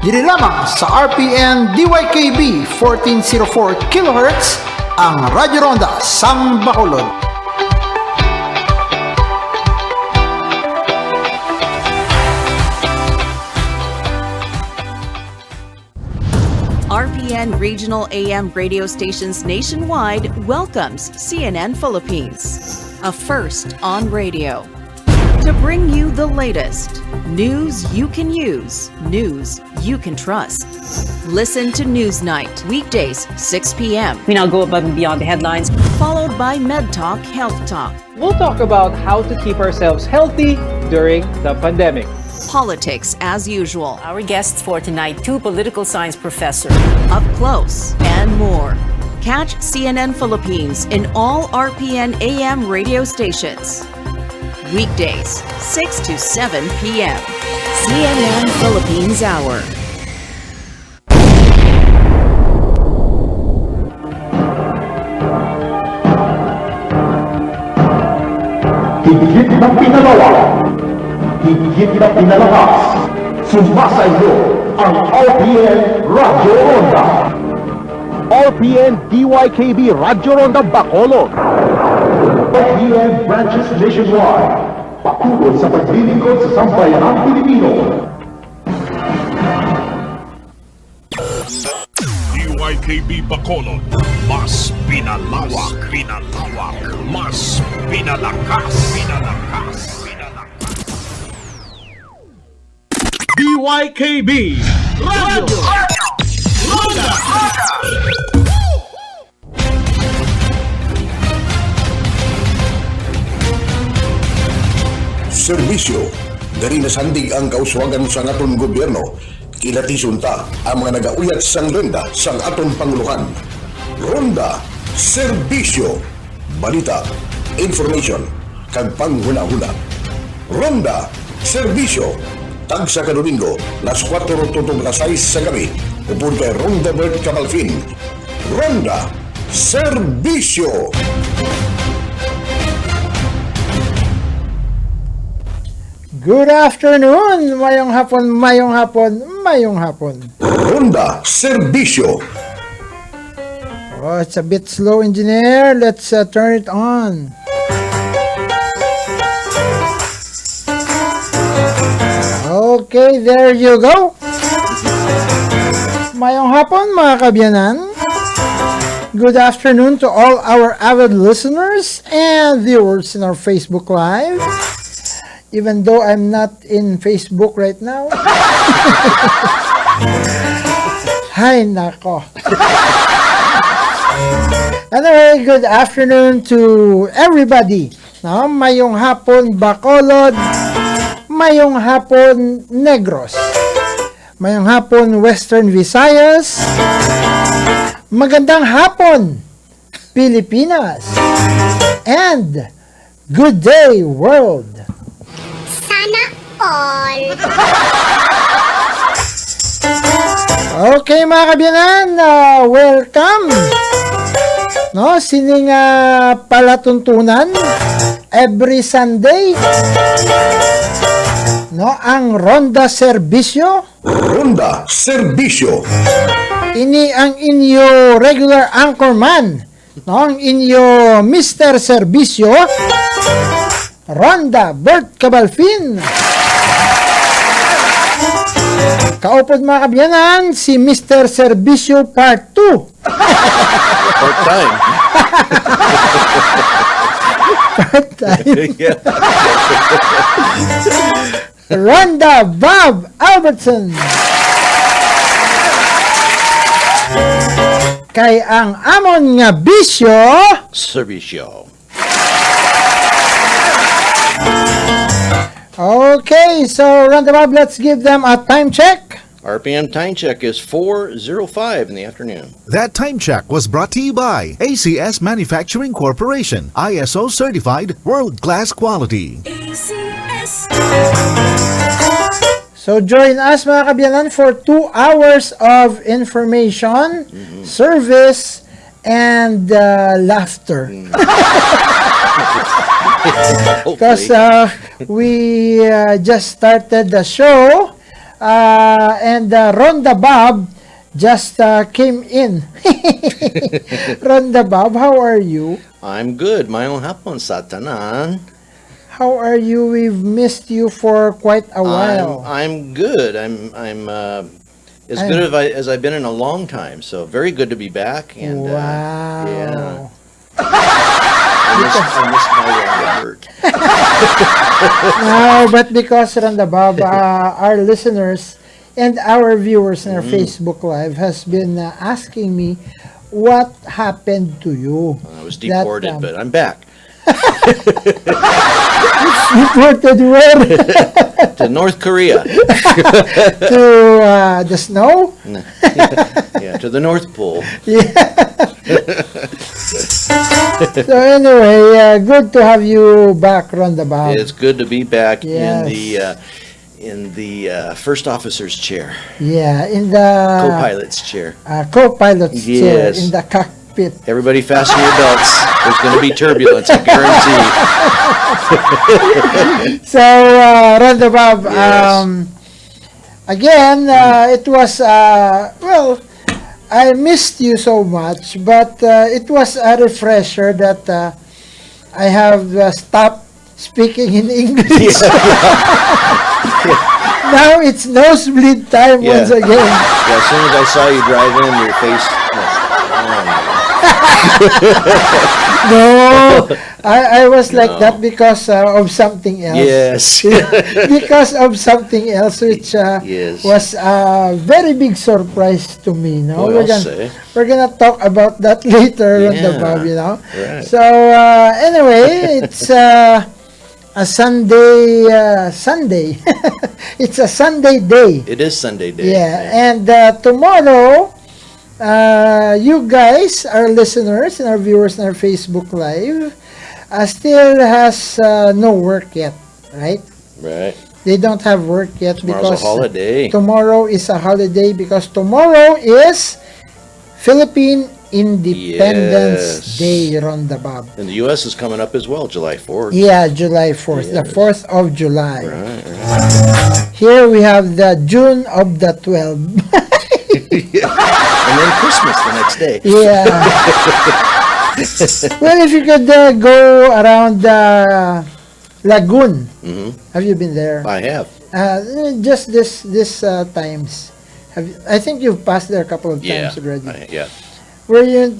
Dili lamang sa RPN DYKB 1404 kHz ang Radyo Ronda sang Bacolod. RPN Regional AM radio stations nationwide welcomes CNN Philippines, a first on radio. To bring you the latest news you can use, news you can trust. Listen to Newsnight, weekdays 6 p.m. We now go above and beyond the headlines. Followed by Med Talk, Health Talk. We'll talk about how to keep ourselves healthy during the pandemic. Politics as usual. Our guests for tonight, two political science professors. Up close and more. Catch CNN Philippines in all RPN AM radio stations. Weekdays, 6 to 7 p.m. CNN Philippines Hour. Higit na pinalawa, higit na pinalakas, sumasa iyo ang RPN Radyo Ronda. RPN DYKB Radyo Ronda Bacolod. RPN branches nationwide, patuloy sa paglilingkod sa sambayanang Pilipino. DYKB Bacolod, mas pinalawak, mas pinalakas. DYKB Radio Ronda. Serbisyo, dari nasandig ang kauswagan sa aton gobyerno, kilatison ta ang mga nagauyat sang renda sang aton panguluhan. Ronda, serbisyo, balita, information, kag panghuna-huna. Ronda, serbisyo, tag sa kadomingo, las 4 tutong las 6 sa gabi, upon kay Ronda Bert Cabalfin. Ronda, serbisyo. Good afternoon, mayong hapon. Ronda, serbisyo. Oh, it's a bit slow, engineer. Let's turn it on. Okay, there you go. Mayong hapon, mga kabyanan. Good afternoon to all our avid listeners and viewers in our Facebook Live. Even though I'm not in Facebook right now. Hay nako. Anyway, good afternoon to everybody. No, mayong hapon Bacolod, mayong hapon Negros, mayong hapon Western Visayas, magandang hapon Pilipinas, and good day world. Sana all. Okay mga kabyanan, welcome. No, sining palatuntunan every Sunday. No, ang Ronda Serbisyo. Ronda, serbisyo. Ini ang inyo regular anchorman. No, ang inyo Mr. Serbisyo. Ronda Bert Cabalfin. Kaupod mga kabyanan, si Mr. Serbisyo Part 2. Part time. Part time. Ronda Bob Albertson. Kay ang amon nga bisyo, Serbisyo. Okay, so Ronda Bob, let's give them a time check. RPM time check is 4:05 in the afternoon. That time check was brought to you by ACS Manufacturing Corporation, ISO certified world-class quality. ACS. So join us mga kabyanan for 2 hours of information, service, and laughter. Because we just started the show And Ronda Bob just came in. Ronda Bob, how are you? I'm good. Mayong hapon sa tanan. How are you? We've missed you for quite a while. I'm good. I'm as good as I've been in a long time. So very good to be back. And wow. Yeah. I missed my Bert. No, but because Ronda Bob, our listeners and our viewers in our Facebook Live has been asking me what happened to you. I was deported, but I'm back. Deported where? To North Korea. To the snow? Yeah, to the North Pole. Yeah. So anyway, good to have you back, Ronda Bob. It's good to be back Yes. in the first officer's chair, Yeah, in the co-pilot's chair. co-pilot's chair, Yes. in the cockpit. Everybody fasten your belts. There's going to be turbulence, I guarantee. So, Ronda Bob, Yes. again, it was, well, I missed you so much, but it was a refresher that I have stopped speaking in English. Now it's nosebleed time once again. Yeah, as soon as I saw you drive in, your face. No, I was like that because of something else. Yes. Because of something else, which Yes. was a very big surprise to me. No, Boy, I'll say. we're gonna talk about that later on the Yeah. Bob. You know. Right. So anyway, it's a Sunday. Sunday. It's a Sunday day. It is Sunday day. Yeah, and tomorrow, you guys, our listeners and our viewers in our Facebook Live, still has no work yet, right? Right. They don't have work yet Tomorrow's because a holiday. tomorrow is a holiday because tomorrow is Philippine Independence Yes. Day, Ronda Bob. And the U.S. is coming up as well, July 4th. Yeah, July 4th, the Yes. 4th of July. Right, right. Here we have the June of the 12th. And then Christmas the next day. Yeah. Well, if you could go around Lagoon, have you been there? I have. Just this times. I think you've passed there a couple of times already. Yeah. Were you?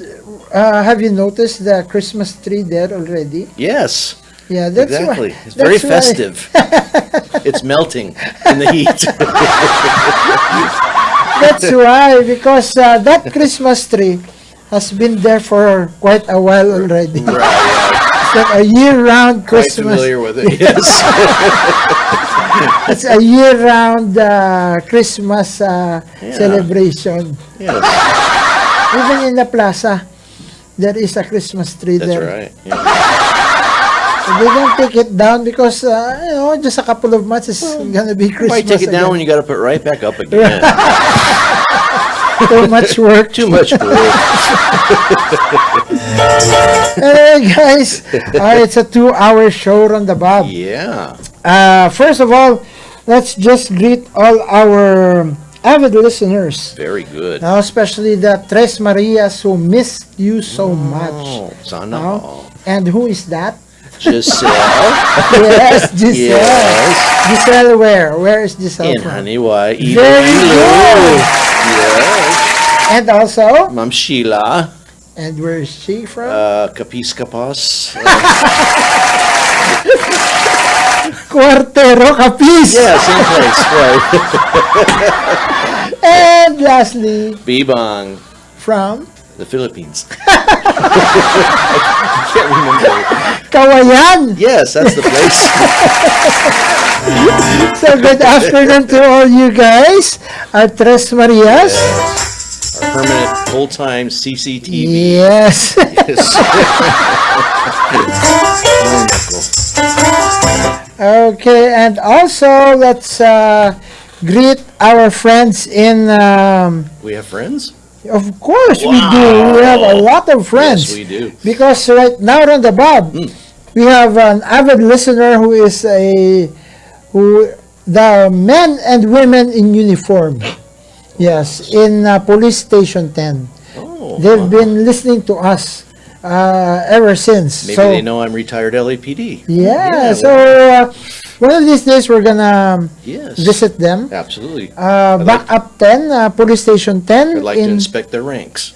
Have you noticed the Christmas tree there already? Yes. Yeah, that's Exactly. why. It's very that's why- festive. It's melting in the heat. That's why, because that Christmas tree has been there for quite a while already. Right. Yeah. It's like a year-round Quite Christmas. familiar with it. Yes. It's a year-round Christmas celebration. Yes. Even in the plaza, there is a Christmas tree That's there. right. Yeah. They don't take it down because, just a couple of months is gonna be Christmas. Why take it down again. when you got to put it right back up again? Too much work. Too much work. Hey guys, it's a 2-hour show on the Bob. Yeah. First of all, let's just greet all our avid listeners. Very good. Now, especially the Tres Marias who missed you so much. Oh, sana No? all. And who is that? Giselle. Yes, Giselle. Yes. Giselle where? Where is Giselle In from? Haniwa. Very good. Yes. And also, Ma'am Sheila. and where is she from? Kapiskapas. Cuartero Capiz. Yeah, same place. Right. And lastly, Bibang. from The Philippines. I can't remember. Kawayan. Yes, that's the place. So good afternoon to all you guys. Our Tres Marias. Our permanent full-time CCTV. Yes. Yes. Okay, and also let's greet our friends in. We have friends? Of course we do. We have a lot of friends. Yes, we do. Because right now on the Bob, we have an avid listener who the men and women in uniform. Yes, in Police Station 10. Oh, They've wow. been listening to us ever since. Maybe so, they know I'm retired LAPD. Yeah, so well, one of these days we're gonna yes. visit them. Absolutely. Back up 10, Police Station 10 I'd like to in inspect their ranks.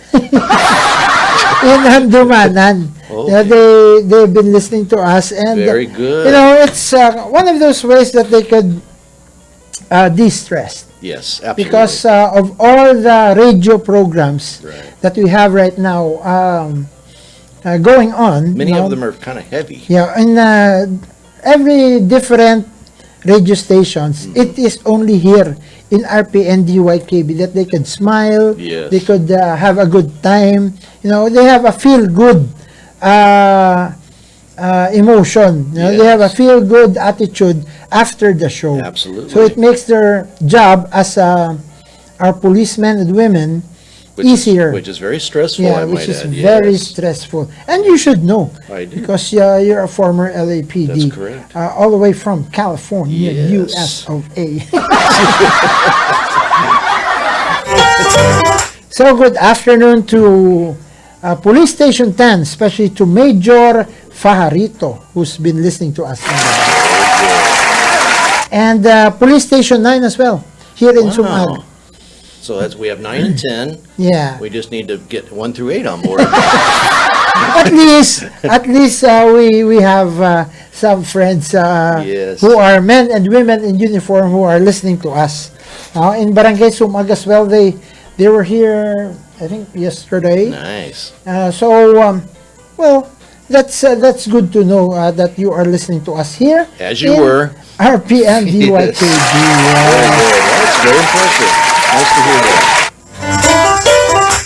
Handumanan. Okay. They've been listening to us, and Very good. you know, it's one of those ways that they could de-stress. Yes, absolutely. Because of all the radio programs Right. that we have right now going on. Many you know, of them are kind of heavy. Yeah, in every different radio stations, Mm-hmm. it is only here in RPN DYKB that they could smile, Yes. they could have a good time. You know, they have a feel-good emotion. You know, they have a Yes. feel-good attitude after the show. Absolutely. So it makes their job as our policemen and women easier. Which is very stressful, Yeah, I which might is add. very Yes. stressful. And you should know. I do. Because you're a former LAPD. That's correct. All the way from California, Yes. US of A. So good afternoon to Police Station 10, especially to Major Fajarito, who's been listening to us. And Police Station 9 as well, here in Sumag. Wow. So we have 9 and 10. Yeah. We just need to get 1 through 8 on board. At least we have some friends Yes. who are men and women in uniform who are listening to us. In Barangay Sumag as well, they were here, I think, yesterday. Nice. Well, that's good to know that you are listening to us here. As you in were. RPM Yes. DYKB. Very good. That's very impressive. Nice to hear that.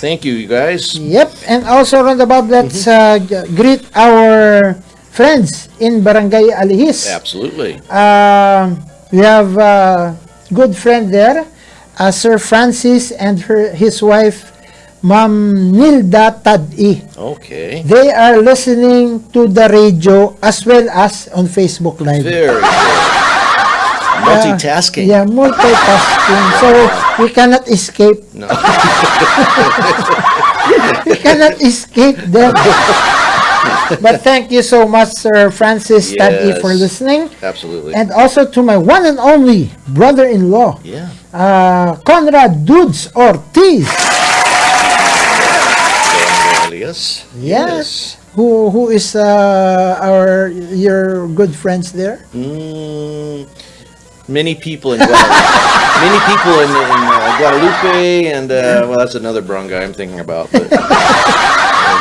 Thank you, you guys. Yep, and also roundabout, let's greet our friends in Barangay Alihis. Absolutely. We have a good friend there, Sir Francis and his wife, Ma'am Nilda Tadi. Okay. They are listening to the radio as well as on Facebook Live. Very good. Multitasking. Yeah, multitasking. So we cannot escape. No. We cannot escape them. But thank you so much, Sir Francis Tadi, for listening. Absolutely. And also to my one and only brother-in-law, Yeah. Conrad Dudes Ortiz. Elias. Yes. Who is your good friends there? Many people in Guadalupe. Many people in Guadalupe, and well, that's another barangay I'm thinking about. But,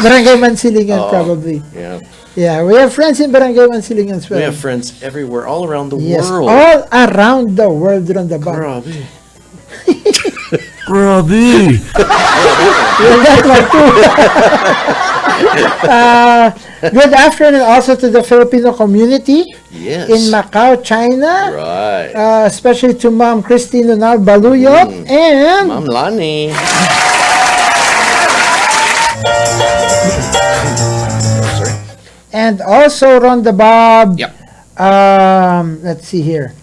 Barangay Mansilingan, probably. Yeah. Yeah, we have friends in Barangay Mansilingan as well. We have friends everywhere, all around the Yes, world. all around the world, roundabout. Grabe. Grabe! Yeah, that one too. Good afternoon also to the Filipino community Yes. in Macau, China. Right. Especially to Ma'am Christine Lunal Baluyot and Ma'am Lani. Sorry. and also Ronda Bob. Yep. Let's see here.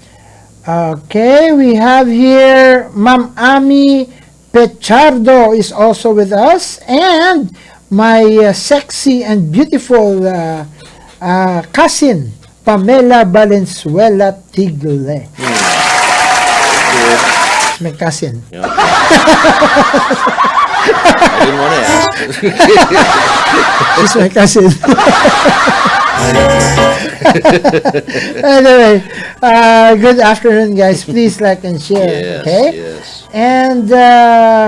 Okay, we have here Ma'am Ami Pechardo is also with us, and my sexy and beautiful cousin Pamela Valenzuela Tigle. Good. My cousin. Yeah. I didn't want to ask. She's my cousin. Anyway, good afternoon, guys. Please like and share. Yes, Okay. yes. And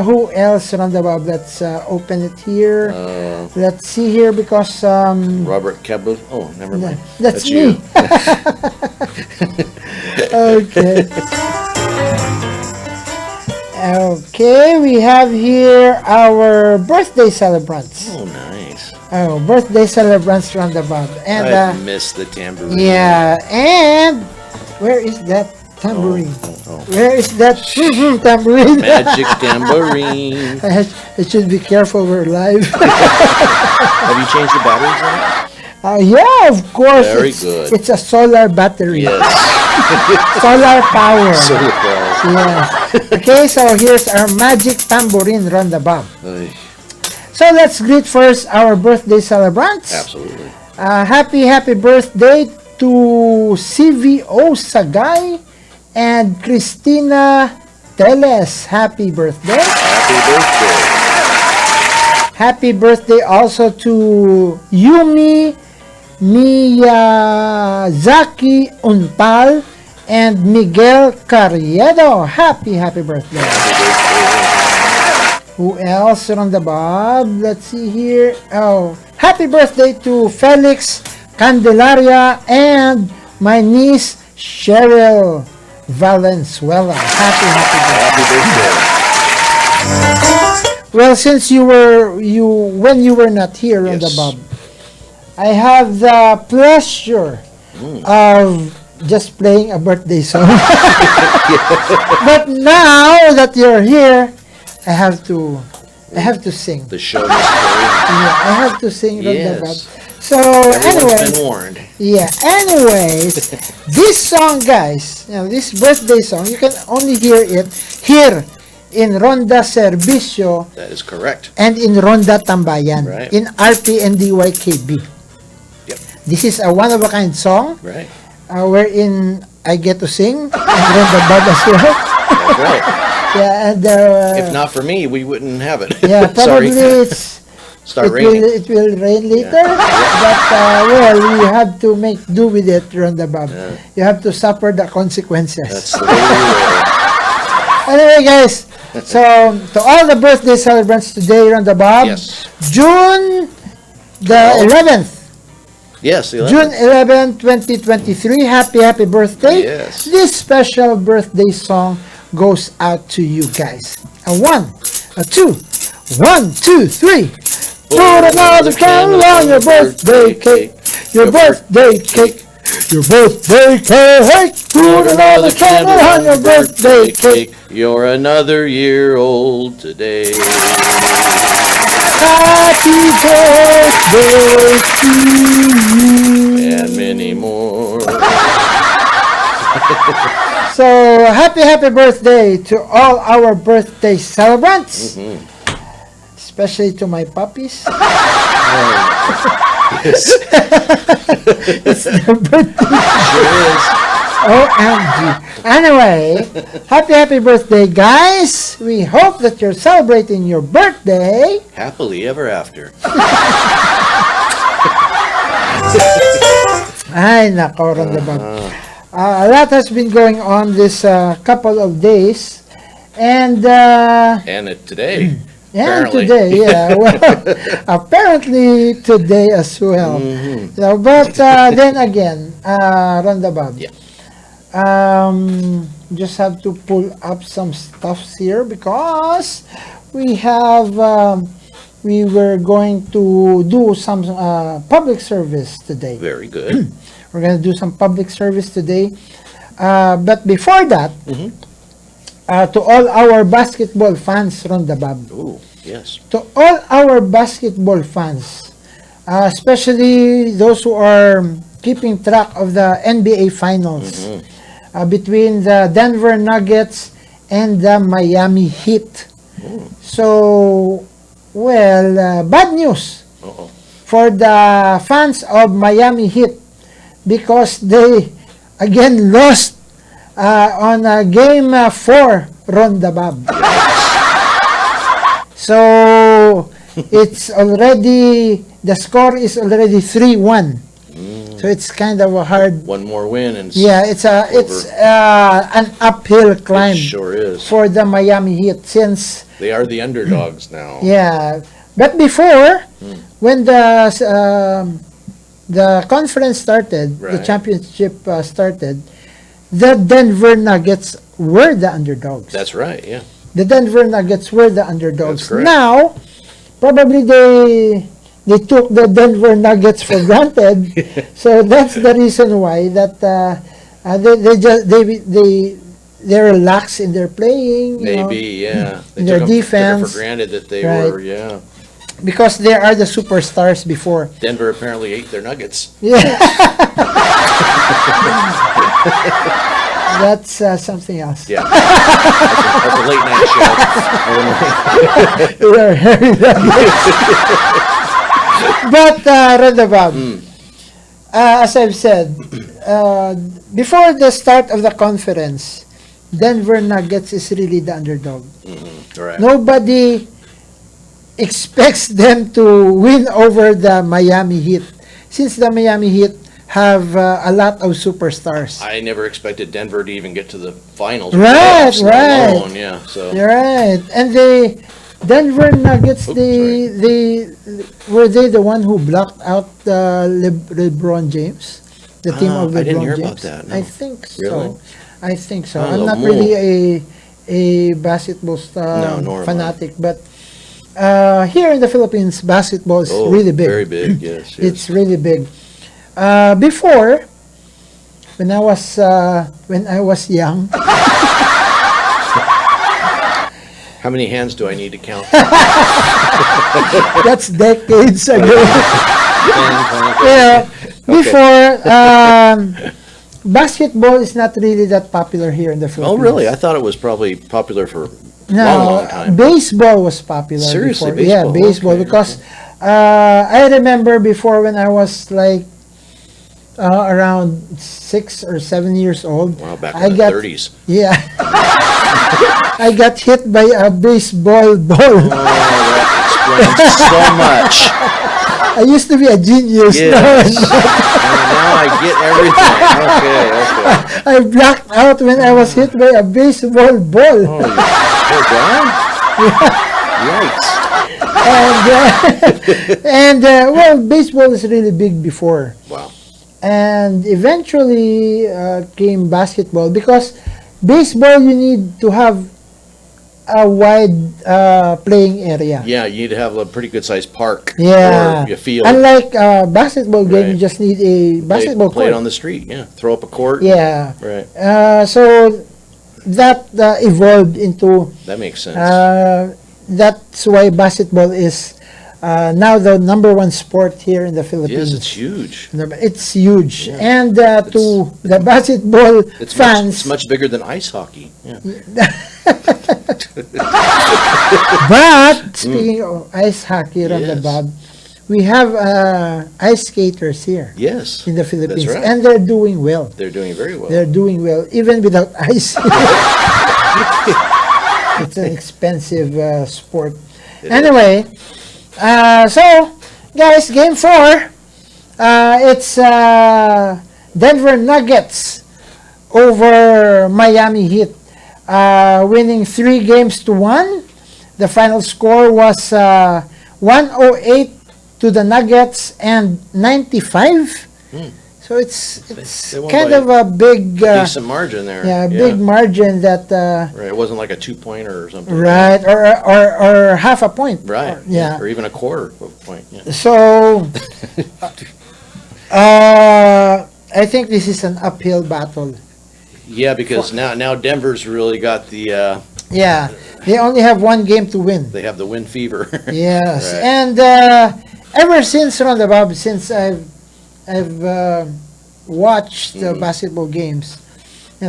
who else? Roundabout. Let's open it here. Let's see here because Robert Cabot. Oh, never mind. that's you. me. Okay. Okay, we have here our birthday celebrants. Oh, nice. Oh, birthday celebrants roundabout. And I missed the tambourine. yeah, and where is that tambourine? Where is that tambourine? Magic tambourine. I should be careful, we're live. Have you changed the batteries on it? Yeah, of course. Very it's, good. It's a solar battery. Yes. Solar power. Solar power. Yes. Okay, so here's our magic tambourine roundabout. Ay, So let's greet first our birthday celebrants. absolutely. Happy birthday to CVO Sagay and Christina Teles. Happy birthday. Happy birthday. Happy birthday also to Yumi Miyazaki Unpal and Miguel Carriedo. Happy birthday. Who else on the bob? Let's see here. Oh, happy birthday to Felix Candelaria and my niece Cheryl Valenzuela. Happy birthday. Well, since when you were not here on the Yes. bob, I have the pleasure of just playing a birthday song. But now that you're here, I have to sing. The show must go on. Yeah, I have to sing roundabout. Yes. So Everyone's anyway, been warned. yeah. Anyways, this song, guys, this birthday song, you can only hear it here in Ronda Serbisyo That is correct. and in Ronda Tambayan Right. in RP and DYKB. Yep. This is a one-of-a-kind song Right. wherein I get to sing and roundabout as well. That's right. Yeah, and If not for me, we wouldn't have it. yeah, probably Sorry. Start raining. it will rain later, but well, you have to make do with it, roundabout. Yeah. You have to suffer the consequences. That's the way we roll. Anyway, guys, so to all the birthday celebrants today, roundabout, Yes. June the 11th, Yes, the 11th. June 11, 2023. Happy birthday! Yes. This special birthday song goes out to you guys. A 1, a 2, 1, 2, 3. Put another candle on your birthday cake. Your birthday cake. Your birthday cake. Put another candle on your birthday cake. You're another year old today. Happy birthday to you. And many more. So happy birthday to all our birthday celebrants. Especially to my puppies. Yes. It's their birthday. Sure is. OMG. Anyway, happy birthday, guys. We hope that you're celebrating your birthday. Happily ever after. Ay, nako, roundabout. A lot has been going on this couple of days. And, And today. yeah, apparently. today, yeah. Well, apparently today as well. So, but then again, roundabout. Yeah. Just have to pull up some stuffs here because we have we were going to do some public service today. Very good. We're going to do some public service today. But before that, to all our basketball fans, roundabout. Ooh, yes. To all our basketball fans, especially those who are keeping track of the NBA Finals between the Denver Nuggets and the Miami Heat. So, well, bad news Uh-oh. for the fans of Miami Heat because they again lost on game 4 roundabout. So it's already, the score is already 3-1. So it's kind of a hard. One more win and It's an uphill climb it sure is. for the Miami Heat since They are the underdogs now. yeah. But before, when the conference started, the Right. championship started, the Denver Nuggets were the underdogs. That's right, yeah. The Denver Nuggets were the underdogs. That's correct. Now, probably they took the Denver Nuggets for granted. So that's the reason why that they're lax in their playing. you know, Maybe, yeah. They their took 'em- took it defense. for granted that they Right. were, yeah. because they are the superstars before. Denver apparently ate their nuggets. Yeah. That's something else. Yeah. That's a late night show. We are very But, Radabab, as I've said, before the start of the conference, Denver Nuggets is really the underdog. Right. Nobody expects them to win over the Miami Heat, since the Miami Heat have a lot of superstars. I never expected Denver to even get to the finals. Right, playoffs, right. alone, yeah, so. You're right. And the Denver Nuggets, were they the one who blocked out LeBron James? The team of LeBron I didn't hear James? about that, no. I think so. Really? I think so. I don't I'm know not more. really a basketball nor am I. fanatic, but here in the Philippines, basketball is really big. Very big, yes. It's really big. Before, when I was young, How many hands do I need to count? that's decades ago. 10, 20, 30. Before, basketball is not really that popular here in the Philippines. Oh, really? I thought it was probably popular for a No, long time. baseball was popular. Seriously, before. Yeah, baseball? baseball. Okay, Because I remember before when I was like around 6 or 7 years old. Wow, back I in the got, 30s. Yeah. I got hit by a baseball ball. Oh, that explains so much. I used to be a genius. Yes. Now I get everything. Okay. I blacked out when I was hit by a baseball ball. Oh, you're gone? Yikes. Well, baseball is really big before. Wow. And eventually came basketball, because baseball you need to have a wide playing area. Yeah, you need to have a pretty good sized park. Yeah. Or a field. Unlike basketball game, you Right. just need a basketball play court. it on the street. Yeah, throw up a court. Yeah. Right. So that evolved into. That makes sense. That's why basketball is now the #1 sport here in the Philippines. Yes, it's huge. It's huge, Yeah. and to the basketball It's fans. much bigger than ice hockey. Yeah. But speaking of ice hockey, Yes. Bob, we have ice skaters here Yes. in the Philippines, right. and they're doing well. They're doing very well. They're doing well, even without ice. It's an expensive sport. Anyway, so guys, game 4. It's Denver Nuggets over Miami Heat, winning 3-1. The final score was 108 to the Nuggets and 95. So it's They won kind by of a big, decent margin there. big margin that. Right. It wasn't like a 2-pointer or something. Right, or half a point. Right. Yeah. Or even a quarter of a point. Yeah. So, I think this is an uphill battle. Yeah, because now Denver's really got the Yeah, they only have one game to win. they have the win fever. Yes, Right. and ever since Ronda, Bob, since I've watched basketball games, in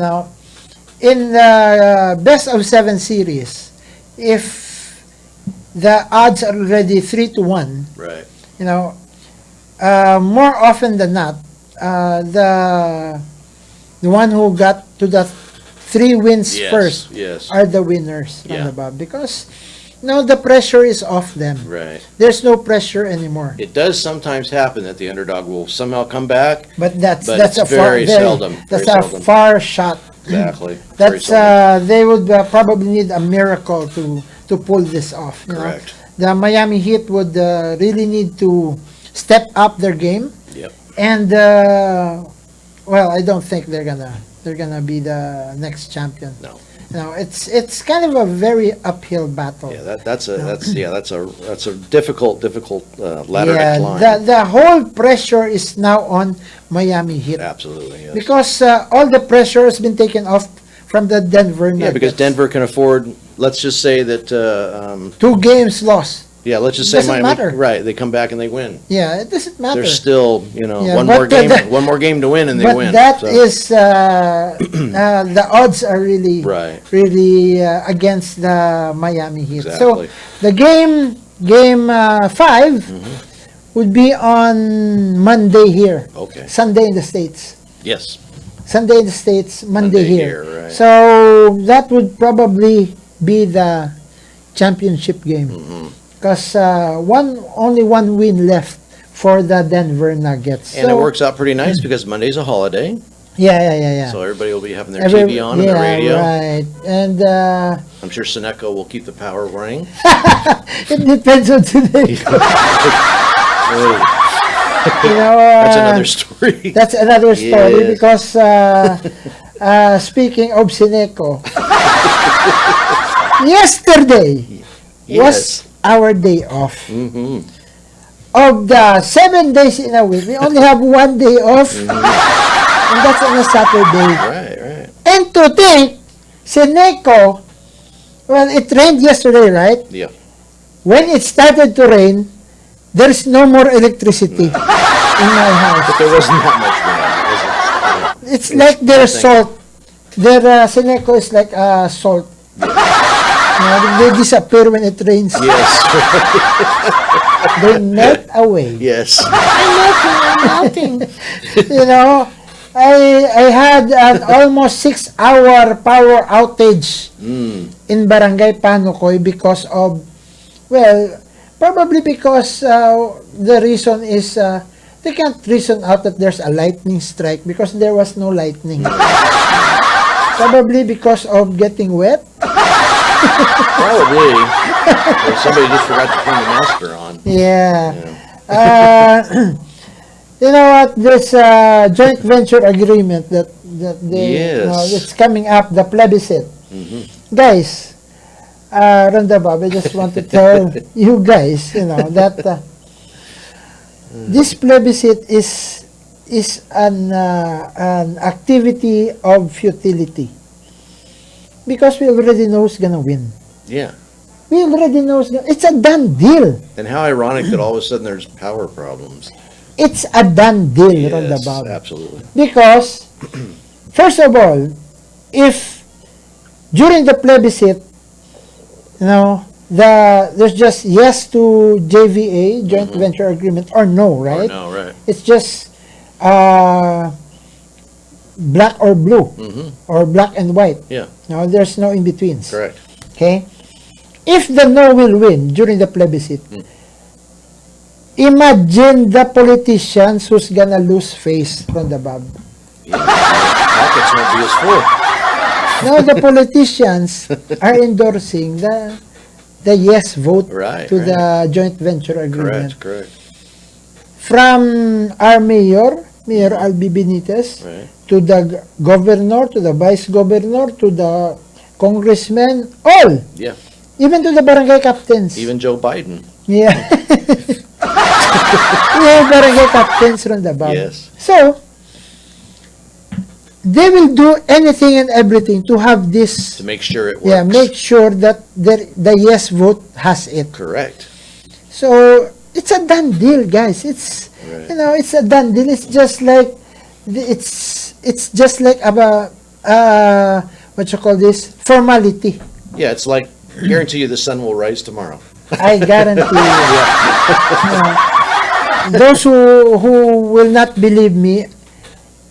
the best of 7 series, if the odds are already 3-1, Right. more often than not, the one who got to the 3 wins Yes, first yes. are the winners, Yeah. Bob, because the pressure is off them. Right. There's no pressure anymore. It does sometimes happen that the underdog will somehow come back. But that's it's a very seldom. That's Very a seldom. far shot. Exactly. Very That's seldom. they would probably need a miracle to pull this off. Correct. The Miami Heat would really need to step up their game, Yep. and well, I don't think they're gonna be the next champion. No. It's kind of a very uphill battle. Yeah, that's a difficult ladder to climb. the whole pressure is now on Miami Heat. Absolutely. Yes. Because all the pressure has been taken off from the Denver Nuggets. Yeah, because Denver can afford. Let's just say that 2 games lost. Yeah, let's just say Doesn't matter. right, they come back and they win. Yeah, it doesn't matter. There's still, Yeah, one but more game, that- one more game to win, and they but win. that so. is the odds are really Right. really against the Miami Heat. Exactly. So the game 5 would be on Monday here. Okay. Sunday in the States. Yes. Sunday in the States, Monday here. right. So that would probably be the championship game. Because only one win left for the Denver Nuggets. And so, it works out pretty nice because Monday's a holiday, Yeah. so everybody will be having their TV on and their radio. Right. And I'm sure Suneco will keep the power running. it depends on today. That's another story. That's another story Yes. because speaking of Sineco, yesterday was our day off. Of the 7 days in a week, we only have 1 day off, and that's on a Saturday. Right. And to think, Sineco, well, it rained yesterday, right? Yeah. When it started to rain, there's no more electricity in my house. But there wasn't that much rain, was it? It's like their salt. Their Seneco is like salt. They disappear when it rains. Yes. They melt away. Yes. I'm melting. I had an almost 6-hour power outage in Barangay Panukoy because of, well, probably because the reason is they can't reason out that there's a lightning strike because there was no lightning. Probably because of getting wet. Probably. Or somebody just forgot to turn the master on. Yeah. You know what? There's a joint venture agreement that they, Yes. it's coming up, the plebiscite. Guys, Ronda Bob, I just want to tell you guys, that this plebiscite is an activity of futility because we already know who's gonna win. Yeah. We already know it's a done deal. And how ironic that all of a sudden there's power problems. It's a done deal, Ronda Yes, Bob. absolutely. Because, first of all, if during the plebiscite, there's just yes to JVA, joint venture agreement, or no, right? No, right. It's just black or blue, or black and white. Yeah. No, there's no in-betweens. Correct. Okay? If the no will win during the plebiscite, imagine the politicians who's gonna lose face from the Bob. Yeah. Pockets won't be as full. Now the politicians are endorsing the yes vote to the joint venture agreement. Correct. From our Mayor Albi Benitez, to the governor, to the vice governor, to the congressmen, all. Yeah. Even to the barangay captains. Even Joe Biden. Yeah. Yeah, barangay captains from the Bob. Yes. So, they will do anything and everything to have this. To make sure it works. Yeah, make sure that the yes vote has it. Correct. So, it's a done deal, guys. It's, it's a done deal. It's just like, it's just like what you call this? Formality. Yeah, it's like, guarantee you the sun will rise tomorrow. I guarantee you. Those who will not believe me,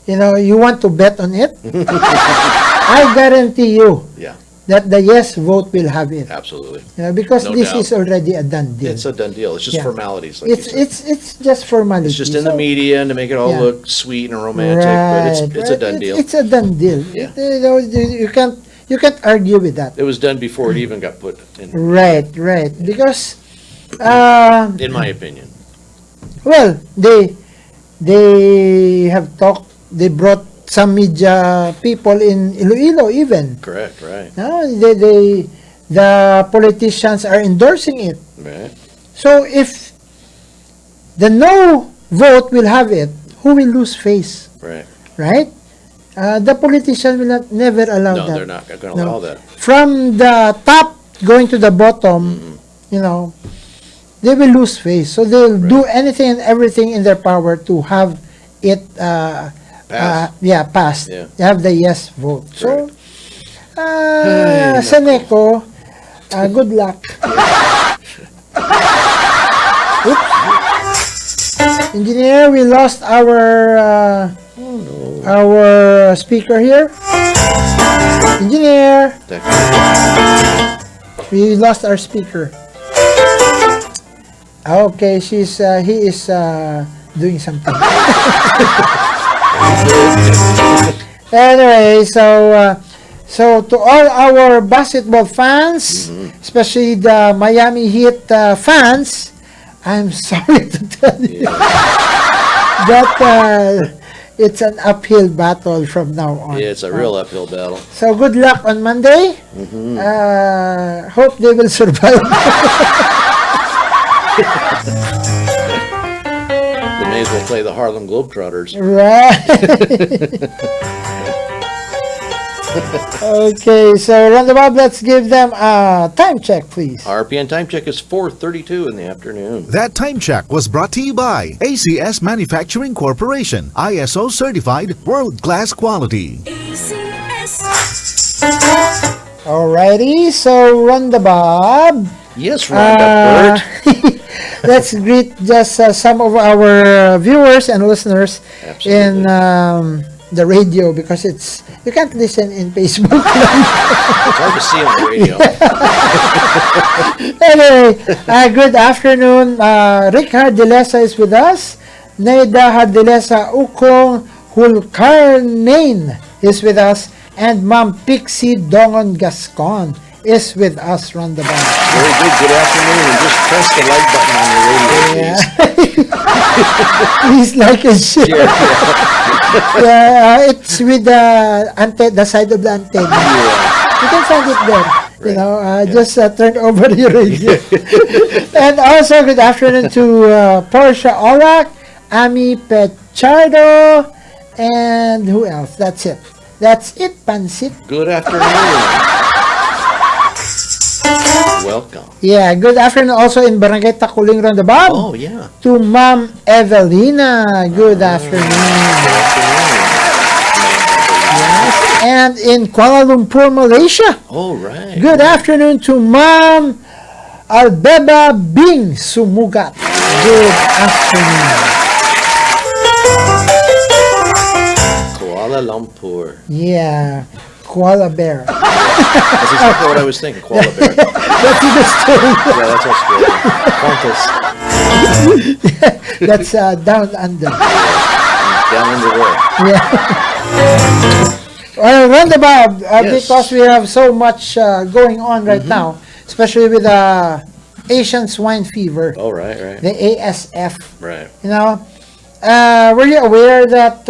you want to bet on it? I guarantee you that the yes vote will have it. Absolutely. Because No this doubt. is already a done deal. It's a done deal. It's just formalities. Like It's just formalities. It's just in the media and to make it all look sweet and romantic, but it's a done deal. It's a done deal. Yeah. You can't argue with that. It was done before it even got put in. Right. Because, In my opinion. well, they have talked. They brought some media people in Iloilo even. Correct. Right. No, the politicians are endorsing it. Right. So if the no vote will have it, who will lose face? Right. Right? The politicians will never allow that. No, they're not going to allow that. From the top going to the bottom, they will lose face. So they'll do anything and everything in their power to have it passed. Yeah. They have the yes vote. So, Seneco, good luck. Oops. Engineer, we lost our speaker here. Engineer, we lost our speaker. Okay, he is doing something. Anyway, so to all our basketball fans, especially the Miami Heat fans, I'm sorry to tell you that it's an uphill battle from now on. Yeah, it's a real uphill battle. So good luck on Monday. Hope they will survive. They may as well play the Harlem Globetrotters. Right. Okay, so roundabout, let's give them a time check, please. RPN time check is 4:32 in the afternoon. That time check was brought to you by ACS Manufacturing Corporation, ISO certified world-class quality. Alrighty, so roundabout. Yes, Ronda, Bert. Let's greet just some of our viewers and listeners in the radio, because you can't listen in Facebook. It's hard to see on the radio. Anyway, good afternoon. Rick Hardilesa is with us. Neida Hardilesa Ukong Hulkarnain is with us. And Ma'am Pixie Dongon Gascon is with us, Roundabout. Very good. Good afternoon. And just press the like button on your radio, please. Please like and share. It's with the side of the antenna. You can find it there. Right. You know, just turn over your radio. And also, good afternoon to Portia Olak, Ami Pechardo, and who else? That's it. That's it, Pansit. Good afternoon. Welcome. Yeah, good afternoon also in Barangay Takuling Roundabout. Oh, yeah. To Ma'am Evelina. Good afternoon. Yes. And in Kuala Lumpur, Malaysia. Oh, right. Good afternoon to Ma'am Albeba Bing Sumugat. Good afternoon. Kuala Lumpur. Yeah, Koala Bear. That's exactly what I was thinking, Koala Bear. That's Australia. Yeah, that's Australia. Qantas. That's down under. Down under there. Yeah. Well, roundabout, Yes. because we have so much going on right now, especially with Asian swine fever, Oh, right. the ASF. Right. You know, were you aware that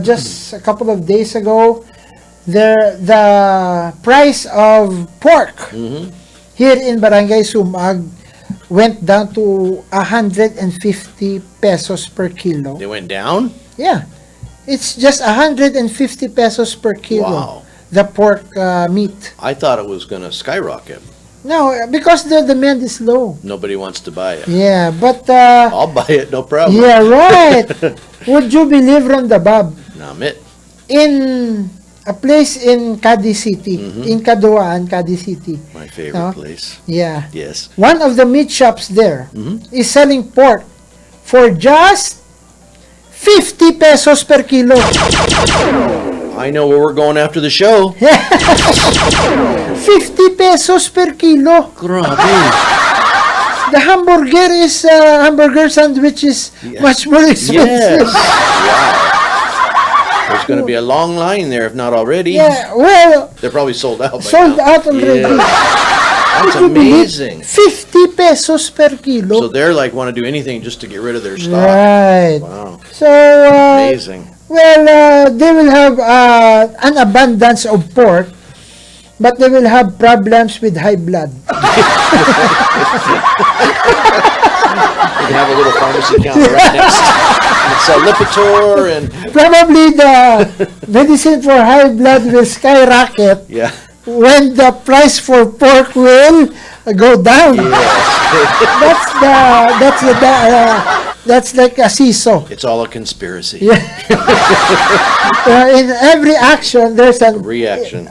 just a couple of days ago, the price of pork here in Barangay Sumag went down to 150 pesos per kilo. They went down? Yeah, it's just 150 pesos per kilo. Wow. The pork meat. I thought it was going to skyrocket. No, because the demand is low. Nobody wants to buy it. Yeah, but I'll buy it, no problem. yeah, right. Would you believe, Rondabab, Namit. in a place in Cadiz City, in Caduaan, Cadiz City. My favorite place. Yeah. Yes. One of the meat shops there is selling pork for just 50 pesos per kilo. I know where we're going after the show. 50 pesos per kilo. Grabe. The hamburger sandwich is much more expensive. Yes. Wow. There's going to be a long line there, if not already. Yeah, well, They're probably sold out by sold now. out already. Yeah. That's Would you believe? amazing. 50 pesos per kilo. So they're like want to do anything just to get rid of their stock. Right. Wow. So, Amazing. well, they will have an abundance of pork, but they will have problems with high blood. You can have a little pharmacy counter right next. It's Lipitor and Probably the medicine for high blood will skyrocket yeah. when the price for pork will go down. Yes. that's like a seesaw. It's all a conspiracy. Yeah. In every action, there's a Reaction.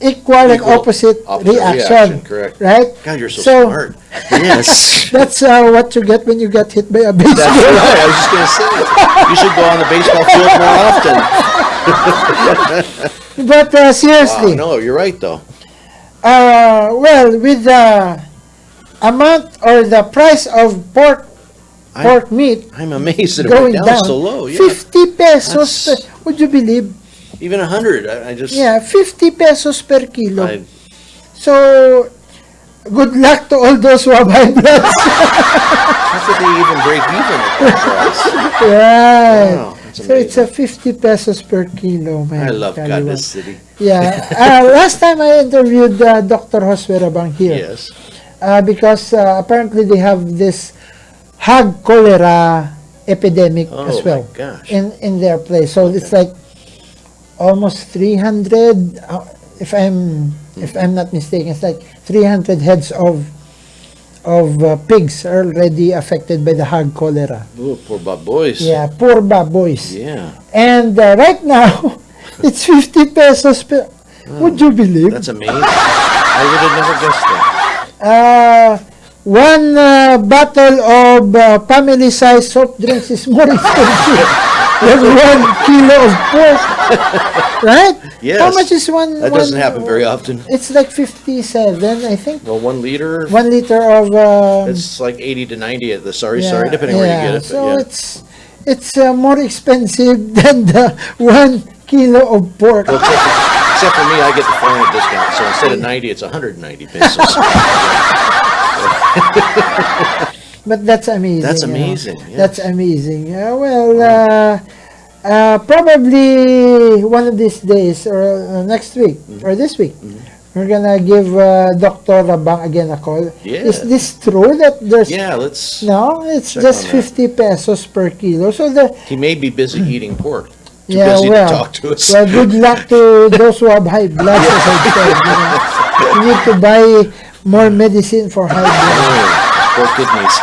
equal and opposite reaction. Correct. Right? God, you're so smart. Yes. That's what you get when you get hit by a baseball. That's right. I was just going to say, you should go on the baseball field more often. But seriously. Wow, no, you're right, though. Well, with the amount or the price of pork meat I'm amazed that it going went down so low. Yeah. 50 pesos. Would you believe? Even 100. I just. Yeah, 50 pesos per kilo. I, So, good luck to all those who have high blood. how could they even break even at that price? Right. Wow, that's So it's a amazing. 50 pesos per kilo, man. I love Tell you Goddess what. City. Yeah. Last time I interviewed Dr. Josue Rabang here. Yes. Because apparently they have this hog cholera epidemic Oh, as well my gosh. in their place. So it's like almost 300, if I'm not mistaken, it's like 300 heads of pigs are already affected by the hog cholera. Oh, poor baboys. Yeah, poor baboys. Yeah. And right now, it's 50 pesos per. Would you believe? That's amazing. I would have never guessed that. One bottle of family-sized soft drinks is more expensive than 1 kilo of pork. Right? Yes. How much is one? That doesn't happen very often. It's like 57, I think. Well, 1 liter. 1 liter of. It's like 80 to 90 at the sorry, yeah, depending where you get it. So but it's more expensive than the 1 kilo of pork. Well, except for me, I get the 400 discount. So instead of 90, it's 190 pesos. But that's amazing. That's you know. amazing. Yes. That's amazing. Probably one of these days or next week or this week, we're gonna give Dr. Rabang again a call. Yeah. Is this true that there's? Yeah, let's. No, it's check just on that. 50 pesos per kilo. So the He may be busy eating pork. Too yeah, busy well, to talk to us. well, good luck to those who have high blood. As I said, you need to buy more medicine for high blood. Poor kidneys.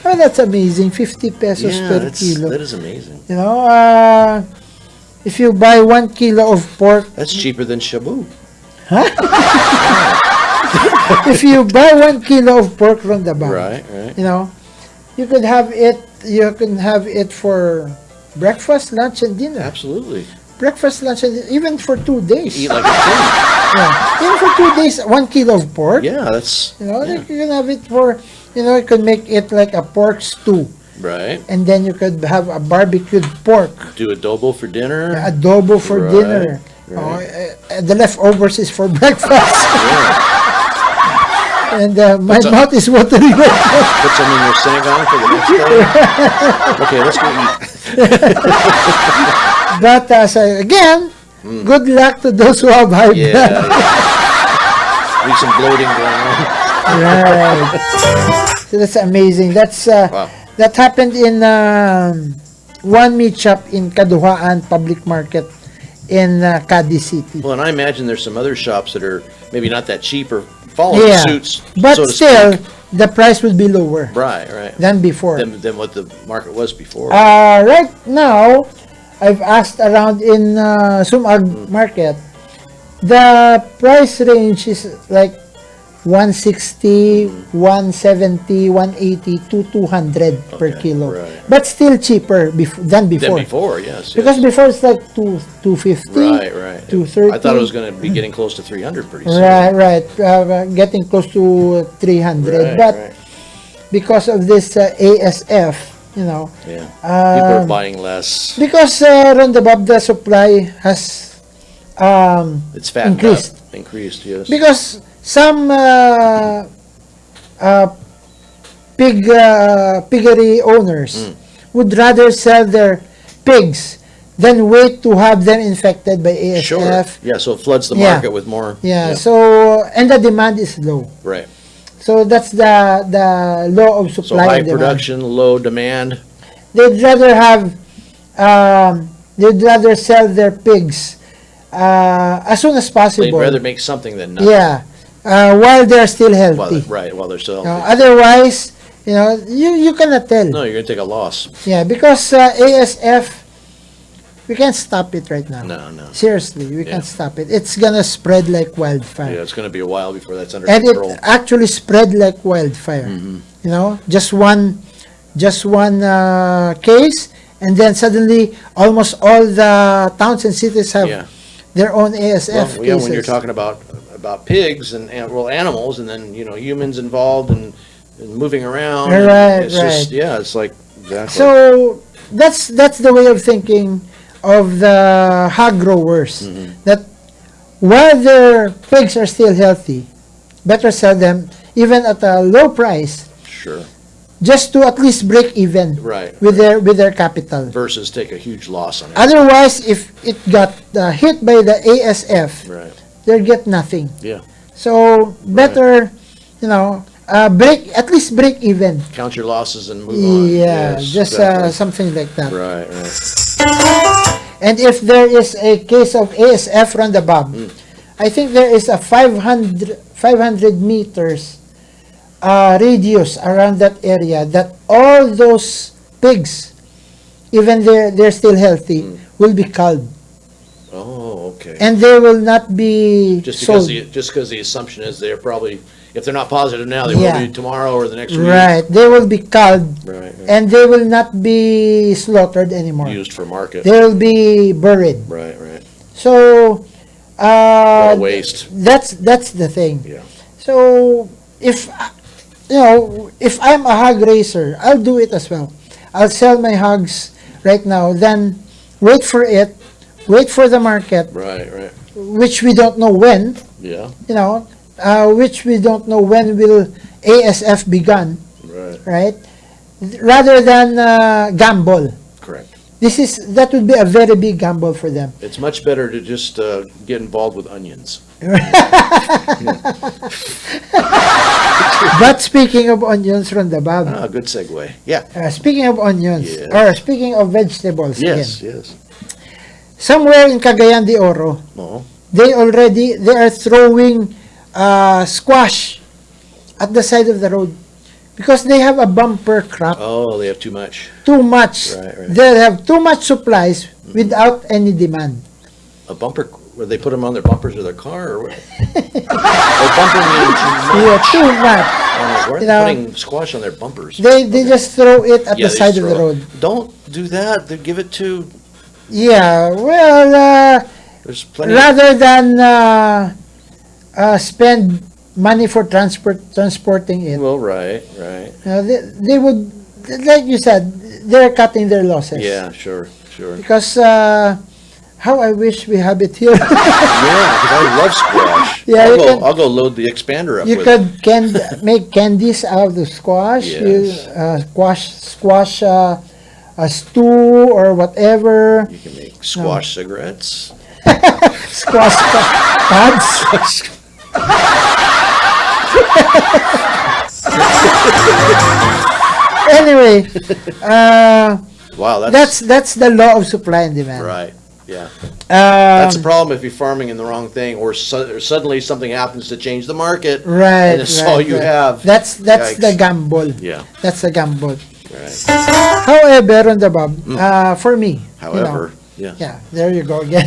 Oh, that's amazing. 50 pesos per kilo. That is amazing. You know, if you buy 1 kilo of pork, That's cheaper than shabu. if you buy 1 kilo of pork Ronda, Right. you know, you could have it. You can have it for breakfast, lunch, and dinner. Absolutely. Breakfast, lunch, and even for 2 days. Eat like a king. Yeah, even for 2 days, 1 kilo of pork. Yeah, that's. You know, yeah. you can have it for. You know, you could make it like a pork stew, Right. and then you could have a barbecued pork. Do adobo for dinner. Adobo for Right, dinner. right. The leftovers is for breakfast. Yeah. And my mouth is watering right now. Put some in your synagogue for the next day. Okay, let's go eat. But again, good luck to those who have high Yeah. blood. yeah. Need some bloating going on. Right. So that's amazing. That's Wow. that happened in one meat shop in Kaduhaan Public Market in Cadiz City. Well, and I imagine there's some other shops that are maybe not that cheap or following Yeah, suits, but so to still, speak. the price would be lower Right, right. than before. Than what the market was before. Right now, I've asked around in Sumag Market, the price range is like 160, 170, 180 to 200 per Okay, kilo. right. But still cheaper than before. Than before, yes. Because yes. before it's like 250, Right, right. 230. I thought it was going to be getting close to 300 pretty soon. Right. Getting close to 300. Right, But right. because of this ASF, you know, Yeah. People are buying less. because roundabout the supply has It's fattened increased. up. Increased, yes. Because some piggery owners would rather sell their pigs than wait to have them infected by ASF. Sure. Yeah, so it floods the Yeah. market with more. So and the demand is low. Right. So that's the law of So supply high and demand. production, low demand. They'd rather have they'd rather sell their pigs as soon as They'd possible. rather make something than nothing. Yeah. while they're still While healthy. while they're still healthy. Otherwise, you cannot tell. No, you're gonna take a loss. Yeah, because ASF, we can't stop it right now. No. Seriously, we can't stop it. It's gonna spread like wildfire. Yeah, it's gonna be a while before that's under And control. it actually spread like wildfire. Just one case, and then suddenly almost all the towns and cities have Yeah. their own ASF Well, yeah, when you're cases. talking about pigs and animals, and then humans involved and moving around. and Right, it's just, right. yeah, it's like exactly. So that's the way of thinking of the hog growers. That while their pigs are still healthy, better sell them even at a low price, Sure. just to at least break even Right. with their capital. Versus take a huge loss on it. Otherwise, if it got hit by the ASF, Right. they'll get nothing. Yeah. So better, at least break even. Count your losses and move on. Yeah, Yes, just exactly. something like that. Right. And if there is a case of ASF roundabout, I think there is a 500 meters radius around that area that all those pigs, even they're still healthy, will be culled. Oh, okay. And they will not be Just sold. because the assumption is they're probably, if they're not positive now, they Yeah. will be tomorrow or the next week. Right, they will be culled, Right. and they will not be slaughtered anymore. Used for market. They will be buried. Right. So, Lot of waste. that's the thing. Yeah. So if if I'm a hog raiser, I'll do it as well. I'll sell my hogs right now, then wait for the market, Right. which we don't know when, Yeah. which we don't know when will ASF begun, Right. right? Rather than gamble. Correct. That would be a very big gamble for them. It's much better to just get involved with onions. But speaking of onions, Rondabab, Good segue. Yeah. speaking of onions, Yes. or speaking of vegetables, Yes. again, somewhere in Cagayan de Oro, Oh. they are throwing squash at the side of the road because they have a bumper crop, Oh, they have too much. too much. Right. They have too much supplies without any demand. A bumper, where they put them on their bumpers of their car, or what? Oh, bumper means Yeah, too much. where are You they know, putting squash on their bumpers? They just throw it at Yeah, the they side of the throw it. road. Don't do that. They give it to. Yeah, well, There's plenty. rather than spend money for transporting it, Well, right. they would, like you said, they're cutting their losses. Yeah, sure. Because how I wish we have it here. Yeah, because I love squash. Yeah, you can- I'll go load the expander up You with it. could make candies out of squash. Yes. Squash a stew or whatever. You can make squash cigarettes. Squash pads. Anyway, Wow, that's the law of supply and demand. right. Yeah, that's the Um, problem if you're farming in the wrong thing, or suddenly something happens to change the market. right. And it's all you right. have. That's Yikes. the gamble. Yeah, That's the gamble. right. However, on the Bob, for me, However, yeah. yeah, there you go again.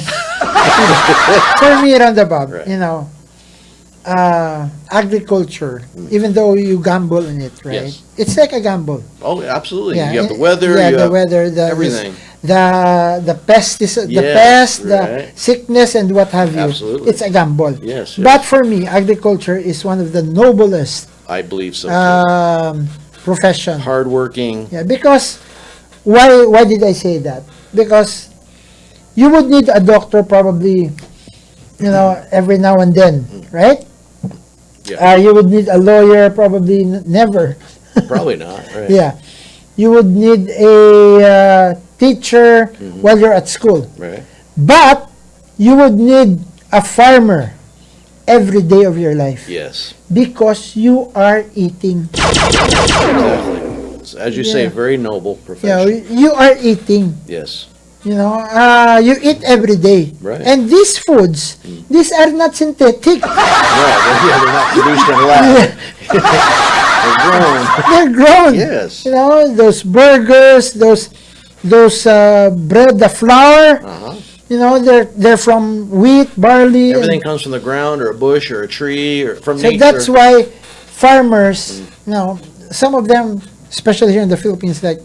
For me, Roundabout, Right. Agriculture, even though you gamble in it, right? Yes. It's like a gamble. Oh, absolutely. Yeah, You have the weather. Yeah, you the have weather, everything. the pest, Yes, the right. sickness, and what have you. Absolutely. It's a gamble. Yes, But for me, agriculture is one of the noblest I believe so. Too. profession. Hardworking. Yeah, because why did I say that? Because you would need a doctor probably, every now and then, right? Yeah. You would need a lawyer probably never. Probably not. Right. Yeah. You would need a teacher while you're at school. Right. But you would need a farmer every day of your life Yes. because you are eating. Exactly. As you say, Yeah. very noble You, profession. you are eating. Yes. you eat every day. Right. And these foods, these are not synthetic. No, they're not produced in a lab. They're grown. They're grown. Yes. Those burgers, those bread, the flour. They're from wheat, barley. Everything comes from the ground or a bush or a tree or from So nature. that's why farmers, some of them, especially here in the Philippines, like,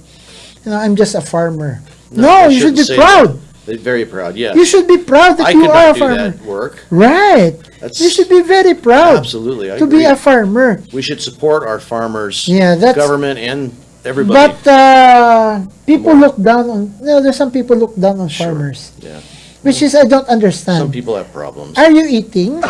I'm just a farmer. No, they you should shouldn't be say proud. that. They're very proud, yes. You should be proud that I you could are not a do farmer. that work. Right. You should be very proud. Absolutely, I to be agree. a farmer. We should support our farmers, Yeah, that's- government, and everybody. But people look down on. There's some people look down on farmers, Yeah. which is I don't understand. Some people have problems. Are you eating? They're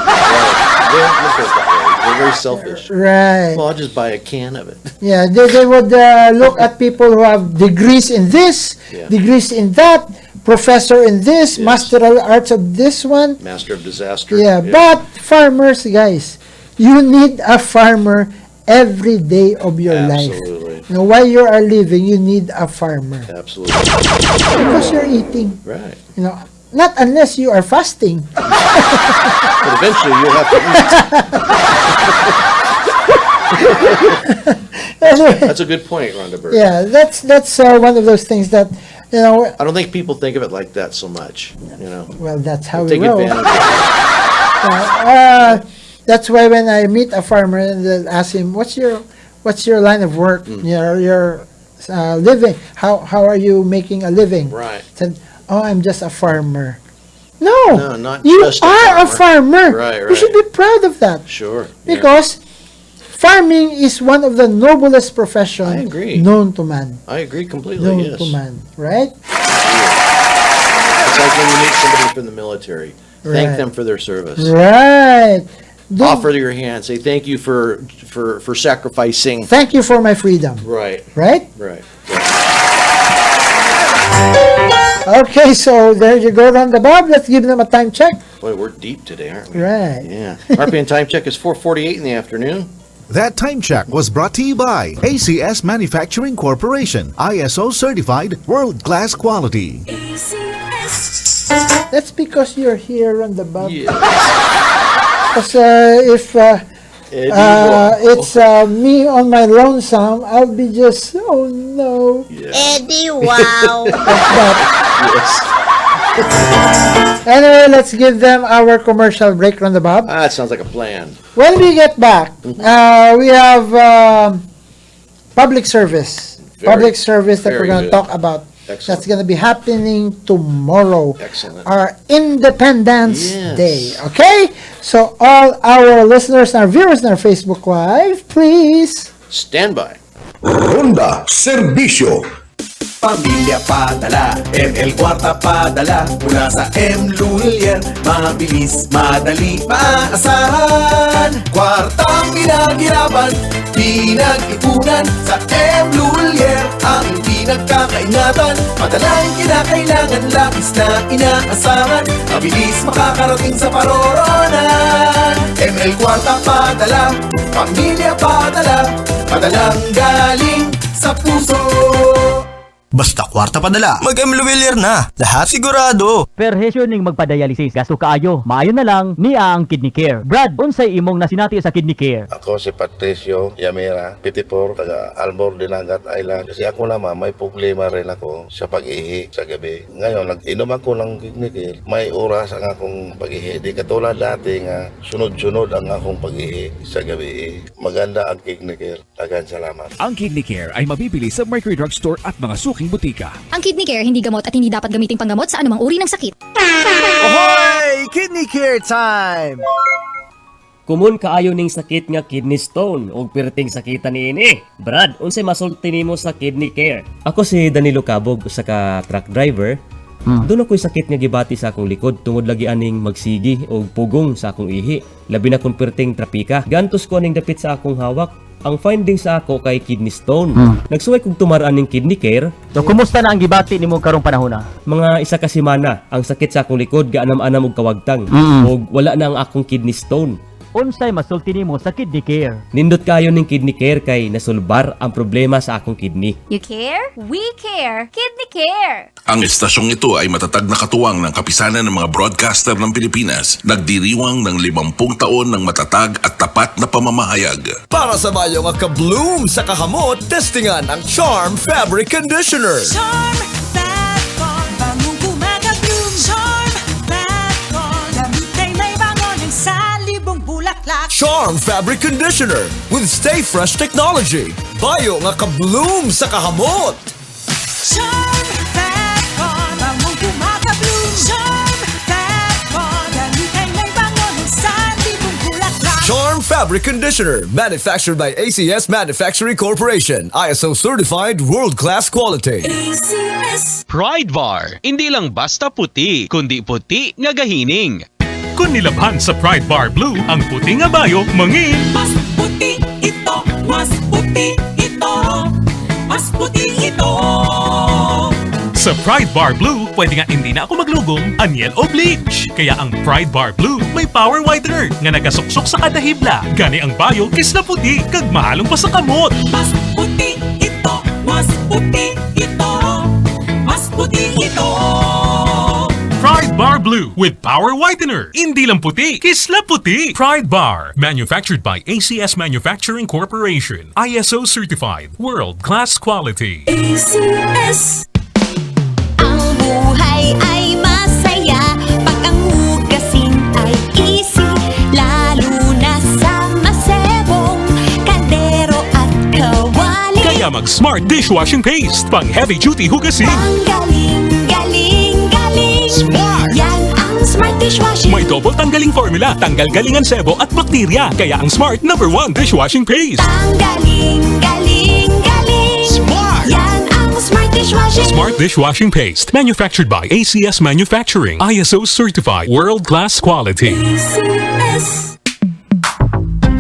very selfish. Right. Well, I'll just buy a can of it. Yeah, they would look at people who have degrees in this, Yeah. degrees in that, professor in this, Yes. master of arts of this one. Master of disaster. Yeah, but farmers, guys, you need a farmer every day of your life. Absolutely. While you are living, you need a farmer Absolutely. because you're eating. Right. Not unless you are fasting. But eventually you'll have to eat. Anyway, That's a good point, Ronda Bert. yeah, that's one of those things that I don't think people think of it like that so much. Well, that's how we Take roll. advantage of it. That's why when I meet a farmer and they'll ask him, "What's your line of work? Your living? How are you making a living?" Right. Said, "Oh, I'm just a farmer." No, No, not you just a are a farmer. Right, You should be proud of that Sure. because farming is one of the noblest professions I agree. known to man. I agree completely, Known yes. to man, right? It's like when you meet somebody from the military. Right. Thank them for their service. Right. Offer your hand. Say thank you for sacrificing. Thank you for my freedom. Right. Right? Right. Okay, so there you go, Ronda Bob. Let's give them a time check. Boy, we're deep today, aren't we? Right. Yeah. RPN time check is 4:48 in the afternoon. That time check was brought to you by ACS Manufacturing Corporation, ISO certified world-class quality. That's because you're here, Ronda Bob. Yes. Because if Eddie it's me on my lonesome, I'll be just, oh no. Eddie, wow. Yes. Anyway, let's give them our commercial break, Ronda Bob. That sounds like a plan. When we get back, we have public service. Public service that we're very going to good. talk about. Excellent. That's going to be happening tomorrow. Excellent. Our Independence Yes. Day. Okay? So all our listeners and our viewers in our Facebook Live, please. Stand by. Ronda Serbisyo. Pamilya padala, ML Kwarta padala, mula sa M. Lulier, mabilis, madali, maaasahan. Kwartang pinaghirapan, pinag-ipunan, sa M. Lulier, ang pinagkakaingatan. Padalang kinakailangan, labis na inaasahan, mabilis makakarating sa paroronan. ML Kwarta padala, pamilya padala, padalang galing sa puso. Basta kwarta padala, mag-MLWiller na. Lahat sigurado. Perhesyo ning magpa-dialysis, gasto kaayo. Maayo na lang niya ang Kidney Care. Brad, unsay imong nasinati sa Kidney Care? Ako si Patricio Yamira, 54, taga Albor, Dinagat Island. Kasi ako naman, may problema rin ako sa pag-ihi sa gabi. Ngayon, nag-inom ako ng Kidney Care. May oras ang akong pag-ihi. Di katulad dati nga, sunod-sunod ang akong pag-ihi sa gabi. Maganda ang Kidney Care. Tagan salamat. Ang Kidney Care ay mabibili sa Mercury Drug Store at mga suking butika. Ang Kidney Care hindi gamot at hindi dapat gamiting panggamot sa anumang uri ng sakit. Ahoy! Kidney Care time! Kumun kaayo ning sakit nga kidney stone ug perting sakita niini. Brad, unsay masulti nimo sa Kidney Care? Ako si Danilo Cabog, usa ka truck driver. Doon ako'y sakit nga gibati sa akong likod tungod lagi aning magsigi o pugong sa akong ihi. Labi na kung perting trapika. Gantos ko aning dapit sa akong hawak. Ang finding sa ako kay kidney stone. Nagsuway kong tumaraan ng Kidney Care. So, kumusta na ang gibati nimo karong panahon na? Mga isa ka semana, ang sakit sa akong likod gaanam-anam og kawagtang. Og wala na ang akong kidney stone. unsay masulti nimo sa kidney care? Nindot kayo ning kidney care kay nasulbar ang problema sa akong kidney. You care? We care. Kidney care. Ang estasyong ito ay matatag na katuwang ng kapisanan ng mga broadcaster ng Pilipinas. Nagdiriwang ng 50 taon ng matatag at tapat na pamamahayag. Para sa mayo nga ka-bloom sa kahamot, testingan ang Charm Fabric Conditioner. Charm Fat-Con, bangong kumaka-bloom. Charm Fat-Con, damit ay may bangon ng salibong bulaklak. Charm Fabric Conditioner with Stay Fresh Technology. Bayo nga ka-bloom sa kahamot. Charm Fat-Con, bangong kumaka-bloom. Charm Fat-Con, damit ay may bangon ng salibong bulaklak. Charm Fabric Conditioner, manufactured by ACS Manufacturing Corporation. ISO certified world-class quality. ACS. Pride Bar, hindi lang basta puti, kundi puti nga gahining. Kung nilabhan sa Pride Bar Blue, ang puti nga bayo, mangin. Mas puti ito, mas puti ito, mas puti ito. Sa Pride Bar Blue, pwede nga hindi na ako maglugong, anyel o bleach. Kaya ang Pride Bar Blue may power whitener nga nagasuksok sa kada hibla. Gani ang bayo kis na puti, kag mahalong pa sa kamot. Mas puti ito, mas puti ito, mas puti ito. Pride Bar Blue with power whitener. Hindi lang puti, kisla puti. Pride Bar, manufactured by ACS Manufacturing Corporation. ISO certified, world-class quality. ACS. Ang buhay ay masaya pag ang hugasin ay easy, lalo na sa masebong kaldero at kawali. Kaya mag-smart dishwashing paste, pang heavy-duty hugasin. Ang galing, galing, galing. Smart! Yan ang smart dishwashing. May double tanggaling formula, tanggal galingan sebo at bakterya. Kaya ang Smart #1 dishwashing paste. Ang galing, galing, galing. Smart! Yan ang smart dishwashing. Smart dishwashing paste, manufactured by ACS Manufacturing. ISO certified, world-class quality. ACS.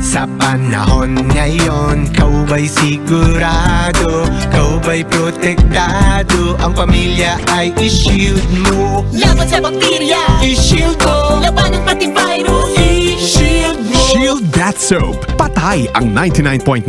Sa panahon ngayon, kau ba'y sigurado? Kau ba'y protektado? Ang pamilya ay i-shield mo. Laban sa bakterya, I-shield ko. laban ng pati virus, i-shield mo. Shield That Soap. Patay ang 99.9%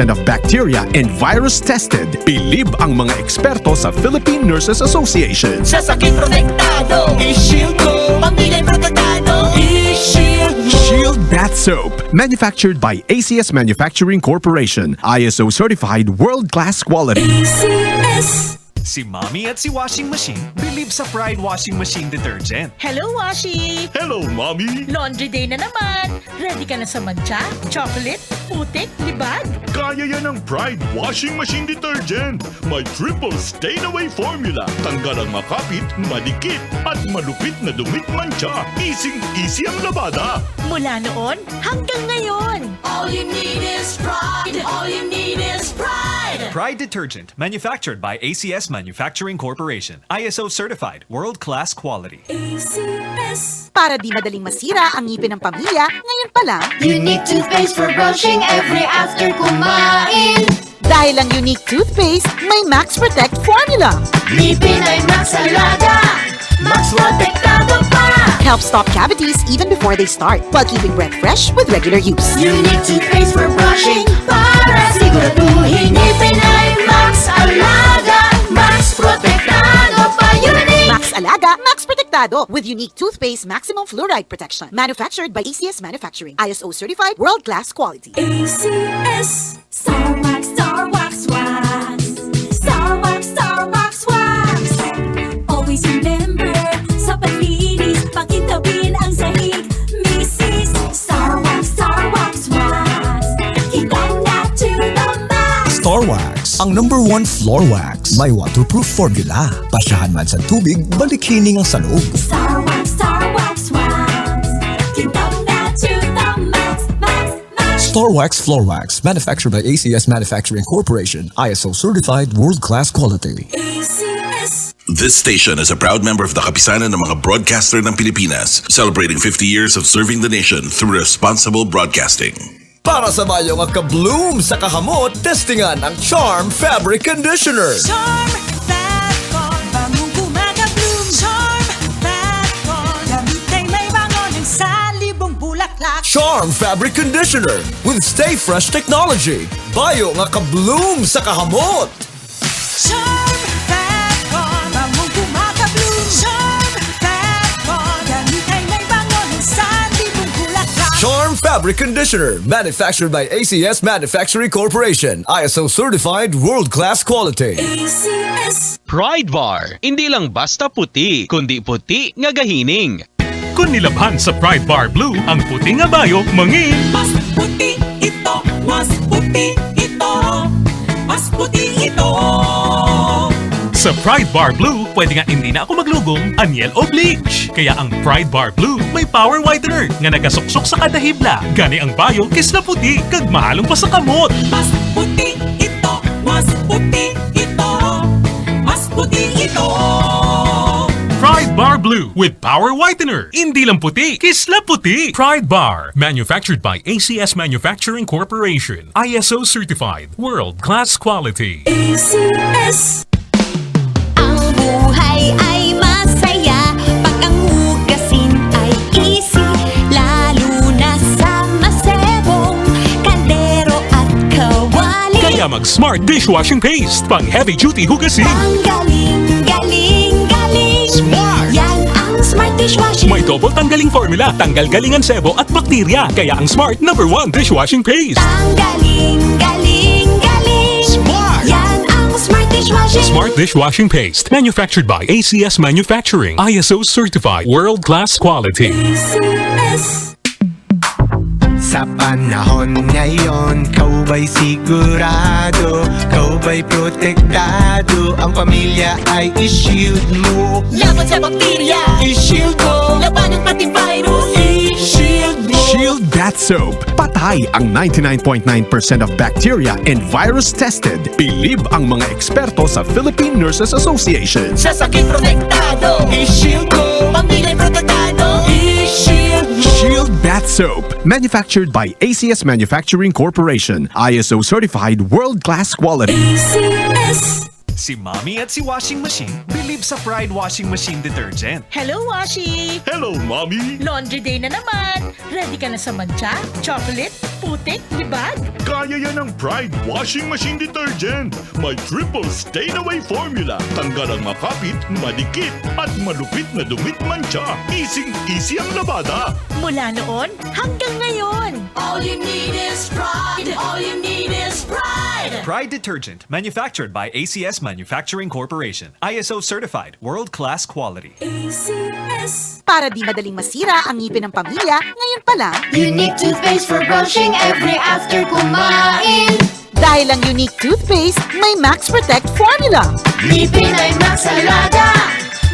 of bacteria and virus tested. Believe ang mga eksperto sa Philippine Nurses Association. Sa sakit protektado, I-shield ko. pamilya'y protektado, i-shield mo. Shield That Soap. Manufactured by ACS Manufacturing Corporation. ISO certified world-class quality. ACS. Si Mommy at si Washing Machine believe sa Pride Washing Machine Detergent. Hello, Washi! Hello, Mommy! Laundry day na naman! Ready ka na sa mancha, chocolate, putik, libag? Kaya yan ang Pride Washing Machine Detergent. May triple stain-away formula. Tanggal ang makapit, madikit, at malupit na dumit mancha. Easy ang labada. Mula noon hanggang ngayon. All you need is pride. All you need is pride. Pride Detergent, manufactured by ACS Manufacturing Corporation. ISO certified, world-class quality. ACS. Para di madaling masira ang ngipin ng pamilya, ngayon pa lang. Unique toothpaste for brushing every after kumain. Dahil ang unique toothpaste, may Max Protect formula. Ngipin ay Max Alaga, Max Protektado pa. Help stop cavities even before they start, while keeping breath fresh with regular use. Unique toothpaste for brushing para siguraduhin ngipin ay Max Alaga, Max Protektado pa. Unique Max Alaga, Max Protektado with unique toothpaste maximum fluoride protection. Manufactured by ACS Manufacturing. ISO certified, world-class quality. ACS. Star Wax, Star Wax Wax. Star Wax, Star Wax Wax. Always remember, sa paglinis, pakintabin ang sahig. Mrs. Star Wax, Star Wax Wax. Kitang na to the max. Star Wax, ang #1 floor wax. May waterproof formula. Pasyahan man sa tubig, balikining ang sa loob. Star Wax, Star Wax Wax. Kitang na to the max, max, max. Star Wax Floor Wax, manufactured by ACS Manufacturing Corporation. ISO certified, world-class quality. ACS. This station is a proud member of the Kapisanan ng mga broadcaster ng Pilipinas, celebrating 50 years of serving the nation through responsible broadcasting. Para sa mayo nga ka-bloom sa kahamot, testingan ang Charm Fabric Conditioner. Charm Fat-Con, bangong kumaka-bloom. Charm Fat-Con, damit ay may bangon ng salibong bulaklak. Charm Fabric Conditioner with Stay Fresh Technology. Bayo nga ka-bloom sa kahamot. Charm Fat-Con, bangong kumaka-bloom. Charm Fat-Con, gamit ay may bango ng sandibong bulaklak. Charm Fabric Conditioner, manufactured by ACS Manufacturing Corporation. ISO certified world-class quality. ACS. Pride Bar, hindi lang basta puti, kundi puti nga gahining. Kung nilabhan sa Pride Bar Blue, ang puti nga bayo, mangin. Mas puti ito, mas puti ito, mas puti ito. Sa Pride Bar Blue, pwede nga hindi na ako maglugong, anyel o bleach. Kaya ang Pride Bar Blue may power whitener nga nagasuksok sa kada hibla. Gani ang bayo kis na puti, kag mahalong pa sa kamot. Mas puti ito, mas puti ito, mas puti ito. Pride Bar Blue with power whitener. Hindi lang puti, kisla puti. Pride Bar, manufactured by ACS Manufacturing Corporation. ISO certified, world-class quality. ACS. Ang buhay ay masaya pag ang hugasin ay easy, lalo na sa masebong kaldero at kawali. Kaya mag-smart dishwashing paste, pang heavy-duty hugasin. Ang galing, galing, galing. Smart! Yan ang smart dishwashing. May double tanggaling formula, tanggal galingan sebo at bakterya. Kaya ang Smart #1 dishwashing paste. Ang galing, galing, galing. Smart! Yan ang smart dishwashing. Smart dishwashing paste, manufactured by ACS Manufacturing. ISO certified, world-class quality. ACS. Sa panahon ngayon, kau ba'y sigurado? Kau ba'y protektado? Ang pamilya ay i-shield mo. Laban sa bakterya, I-shield mo. labanan pati virus, I-shield mo. Shield Bath Soap. Patay ang 99.9% of bacteria and virus tested. Believe ang mga eksperto sa Philippine Nurses Association. sa sakit protektado, I-shield mo. pamilya'y protektado, I-shield mo. Shield Bath Soap. Manufactured by ACS Manufacturing Corporation. ISO certified world-class quality. ACS. Si Mommy at si Washing Machine believe sa Pride Washing Machine Detergent. Hello, Washi! Hello, Mommy! Laundry day na naman! Ready ka na sa mancha, chocolate, putik, libag? Kaya yan ang Pride Washing Machine Detergent. May triple stain-away formula. Tanggal ang makapit, madikit, at malupit na dumit mancha. Easy ang labada. Mula noon hanggang ngayon! All you need is pride. All you need is pride. Pride Detergent, manufactured by ACS Manufacturing Corporation. ISO certified, world-class quality. ACS. Para di madaling masira ang ngipin ng pamilya, ngayon pa lang, Unique toothpaste for brushing every after kumain. dahil ang unique toothpaste may Max Protect formula. Ngipin ay Max Alaga,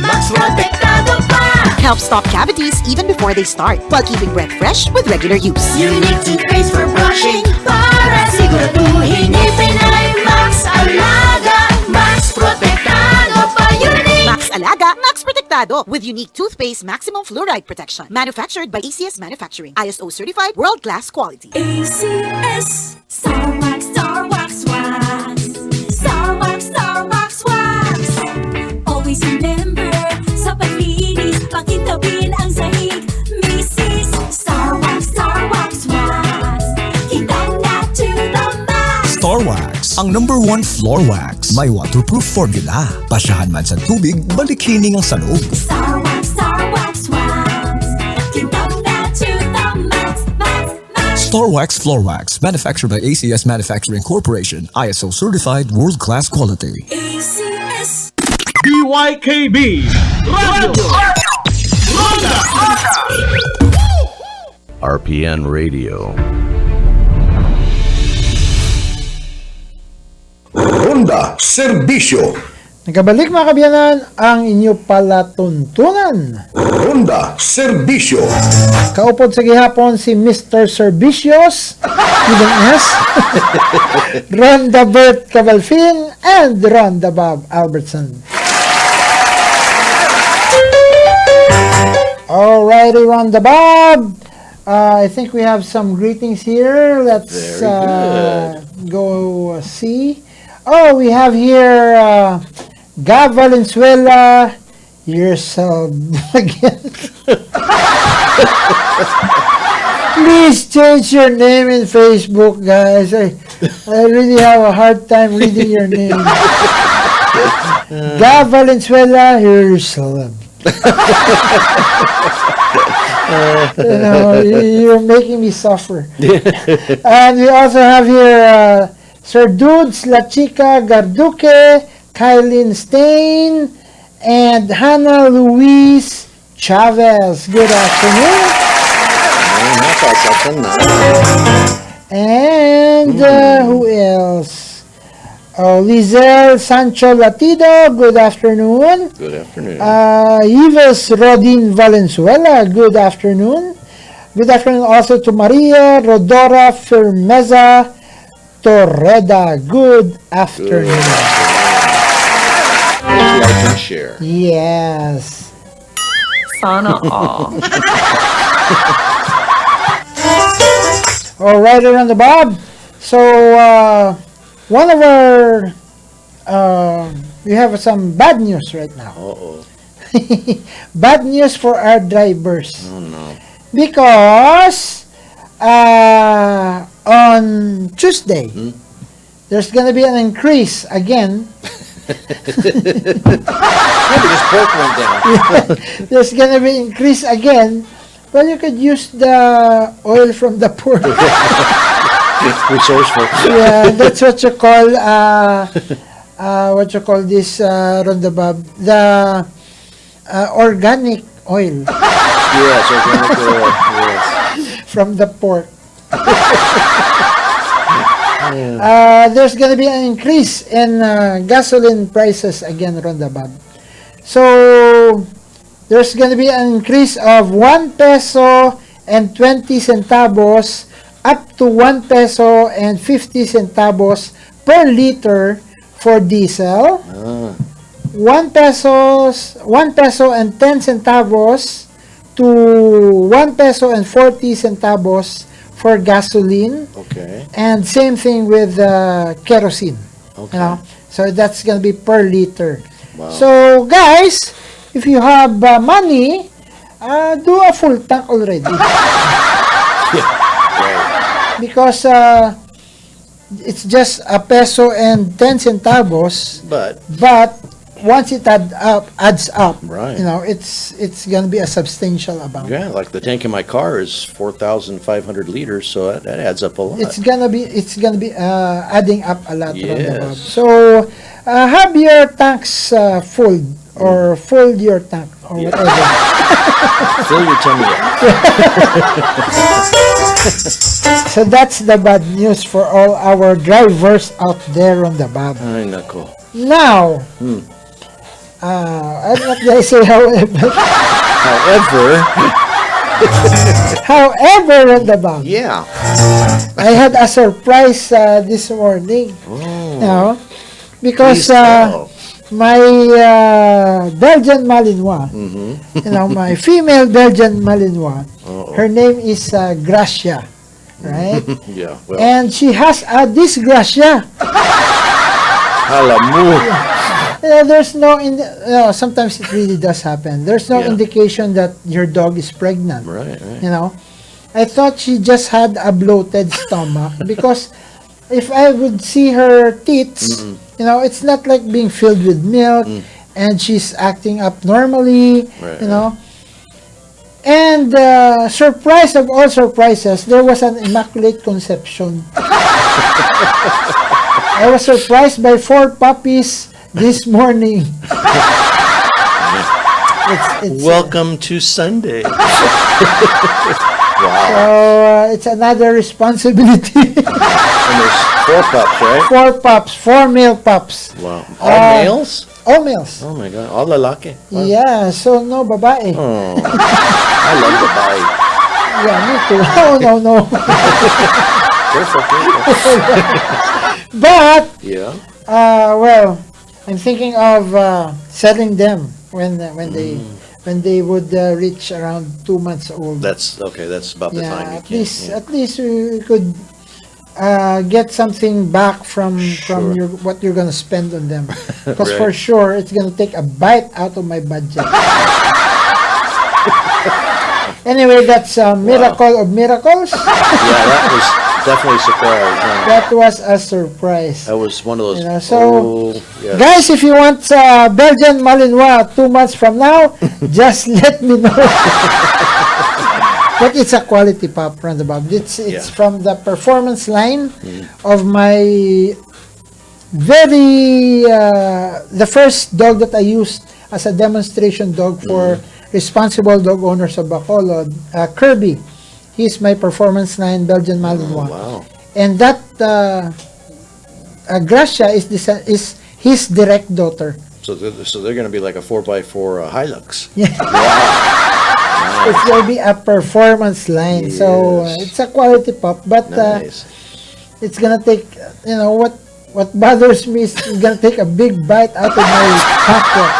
Max Protektado pa. Helps stop cavities even before they start, while keeping breath fresh with regular use. Unique toothpaste for brushing para siguraduhin ngipin ay Max Alaga, Max Protektado pa. Unique. Max Alaga, Max Protectado with unique toothpaste maximum fluoride protection. Manufactured by ACS Manufacturing. ISO certified world-class quality. ACS. Star Wax, Star Wax Wax. Star Wax, Star Wax Wax. Always remember, sa paglinis, pakintabin ang sahig. Mrs. Star Wax, Star Wax Wax. Kitang na to the max. Star Wax, ang #1 floor wax. May waterproof formula. Pasyahan man sa tubig, balikining ang sanog. Star Wax, Star Wax Wax. Kitang na to the max, max, max. Star Wax Floor Wax, manufactured by ACS Manufacturing Corporation. ISO certified world-class quality. ACS. BYKB Ronda RPN Radio. Ronda Serbisyo. Nagabalik mga kabyanan ang inyo palatuntunan. Ronda Serbisyo. Kaupod sa gihapon si Mr. Serbisyos with an S, Ronda Bert Cabalfin, and Ronda Bob Albertson. Alrighty, Ronda Bob. I think we have some greetings here. Let's go see. Oh, we have here Gav Valenzuela. Here's again. Please change your name in Facebook, guys. I really have a hard time reading your name. Ga Valenzuela, you're celeb. You're making me suffer. And we also have here Sir Dudes, La Chica, Garduque, Kylin Stain, and Hannah Louise Chavez. Good afternoon. And who else? Oh, Lizelle Sancho Latido, good afternoon. Good afternoon. Yves Rodin Valenzuela, good afternoon. Good afternoon also to Maria Rodora Firmeza Torreda, good afternoon. Please like and share. Yes. Sana all. All right, around the Bob. So, one of our, we have some bad news right now. Uh-oh. Bad news for our drivers. Oh, no. Because on Tuesday, there's going to be an increase again. This pork went down. There's going to be increase again. Well, you could use the oil from the pork. Resourceful. Yeah, that's what you call this Ronda Bob, the organic oil. Yes, organic oil. Yes. From the pork. There's going to be an increase in gasoline prices again, Ronda Bob. So there's going to be an increase of 1 peso and 20 centavos up to 1 peso and 50 centavos per liter for diesel. 1 peso and 10 centavos to 1 peso and 40 centavos for gasoline. Okay. And same thing with kerosene. Okay. You know? So that's going to be per liter. Wow. So guys, if you have money, do a full tank already. Because it's just a peso and 10 centavos. But once it adds up, right. You know, it's gonna be a substantial amount. Yeah, like the tank in my car is 4,500 liters, so that adds up a lot. It's gonna be adding up a lot. Yes. So have your tanks full or fill your tank or whatever. Fill your tummy up. So that's the bad news for all our drivers out there on the Bob. Ay, nako. Now, I'm not gonna say however. However, on the Bob. Yeah. I had a surprise this morning. Oh. You know, because Please my Belgian Malinois, you know, my female Belgian Malinois, her name is Gracia, right? Yeah. Well. And she has a dysgracia. Halamu. You know, there's no, sometimes it really does happen. There's no indication that your dog is pregnant. Right. You know, I thought she just had a bloated stomach because if I would see her teats, you know, it's not like being filled with milk and she's acting up normally, you know. And surprise of all surprises, there was an immaculate conception. I was surprised by 4 puppies this morning. Welcome to Sunday. Wow. So it's another responsibility. And there's 4 pups, right? 4 pups, 4 male pups. Wow. All males? All males. Oh my God. All lalaki. Wow. Yeah, so no babae. Oh. I love babae. Yeah, me too. Oh, no. Careful. But, Yeah. well, I'm thinking of selling them when they would reach around 2 months old. That's okay. That's about the time. At least we could get something back from what you're gonna spend on them, because for sure it's gonna take a bite out of my budget. Anyway, that's a miracle of miracles. Yeah, that was definitely a surprise. Yeah. That was a surprise. That was one of those. You know, so, yes. guys, if you want Belgian Malinois 2 months from now, just let me know. But it's a quality pup, Roundabout. It's from the performance line of my the first dog that I used as a demonstration dog for responsible dog owners of Bacolod, Kirby. He's my performance line Belgian Malinois. Wow. And that Gracia is his direct daughter. So they're going to be like a 4x4 Hilux. Yeah. Wow. It's going to be a performance line. Yes. So it's a quality pup, but Nice. it's going to take, what bothers me is it's going to take a big bite out of my pocket.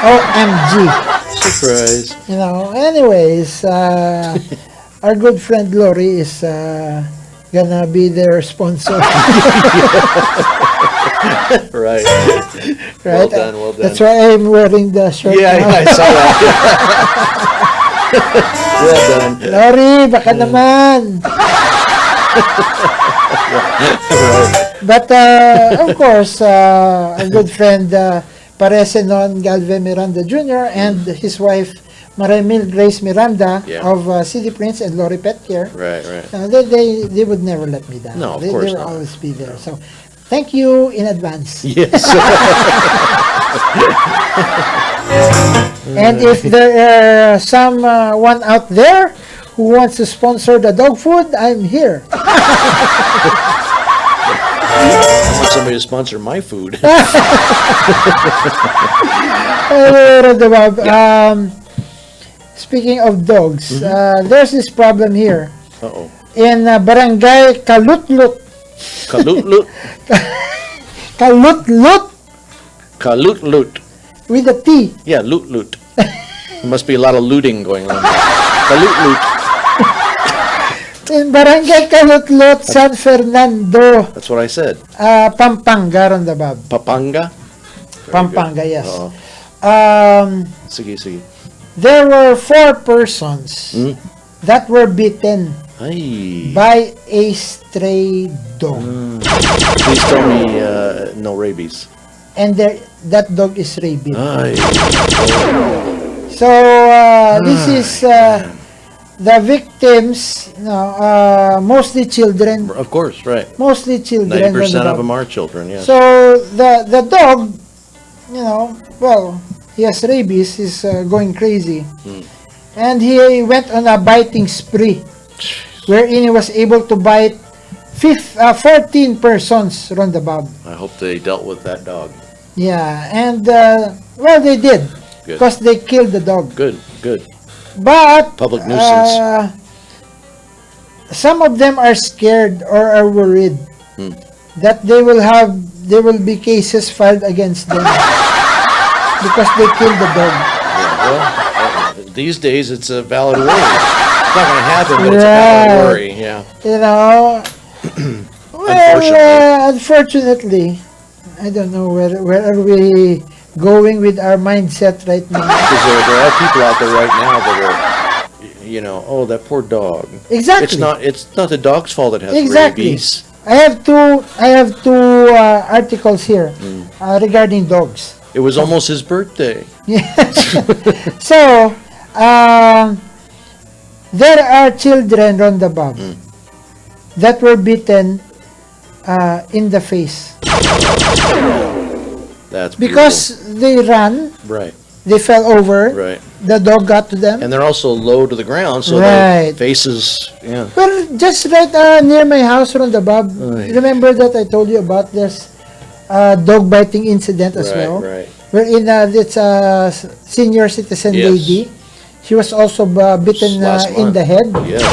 OMG. Surprise. Anyways, our good friend Lori is gonna be their sponsor. Right. Right. Well done. That's why I'm wearing the shirt. Yeah, now. I saw that. Well done. Lori, baka naman. But of course, our good friend Paresenon Galve Miranda Jr. and his wife Marimil Grace Miranda of City Prince and Lori Pet Care. Right. They would never let me down. No, of they course will not. always be there. So thank you in advance. Yes. And if there are someone out there who wants to sponsor the dog food, I'm here. I want somebody to sponsor my food. Speaking of dogs, there's this problem here. Uh-oh. In Barangay Kalutlut. Kalutlut? Kalutlut Kalutlut. with a T. Yeah, loot. There must be a lot of looting going on. Kalutlut. In Barangay Kalutlut, San Fernando, That's what I said. Pampanga, Roundabout. Papanga? Pampanga, yes. Oo. Sige. There were 4 persons that were bitten Ay. by a stray dog. Please tell me no rabies. And that dog is rabid. Ay. So, this is the victims, mostly children. Of course, right. Mostly children. 90% of them are children, yes. So, the dog, he has rabies, he's going crazy. And he went on a biting spree, wherein he was able to bite 14 persons roundabout. I hope they dealt with that dog. Yeah, and they did, Good. because they killed the dog. Good. But Public nuisance. some of them are scared or are worried that there will be cases filed against them because they killed the dog. Yeah, well, these days it's a valid worry. It's not going to happen, but it's a valid worry. Yeah. Unfortunately, I don't know where are we going with our mindset right now. Because there are people out there right now that are, that poor dog. Exactly. It's not the dog's fault it has Exactly. rabies. I have two articles here regarding dogs. It was almost his birthday. So, there are children roundabout that were bitten in the face. That's because they ran. Right. They fell over. Right. The dog got to them. And they're also low to the ground, so Right. their faces, yeah. Well, just right near my house, roundabout. Remember that I told you about this dog biting incident as well? Right. Wherein it's a senior citizen Yes. lady. She was also bitten Last in month. the head. Yeah.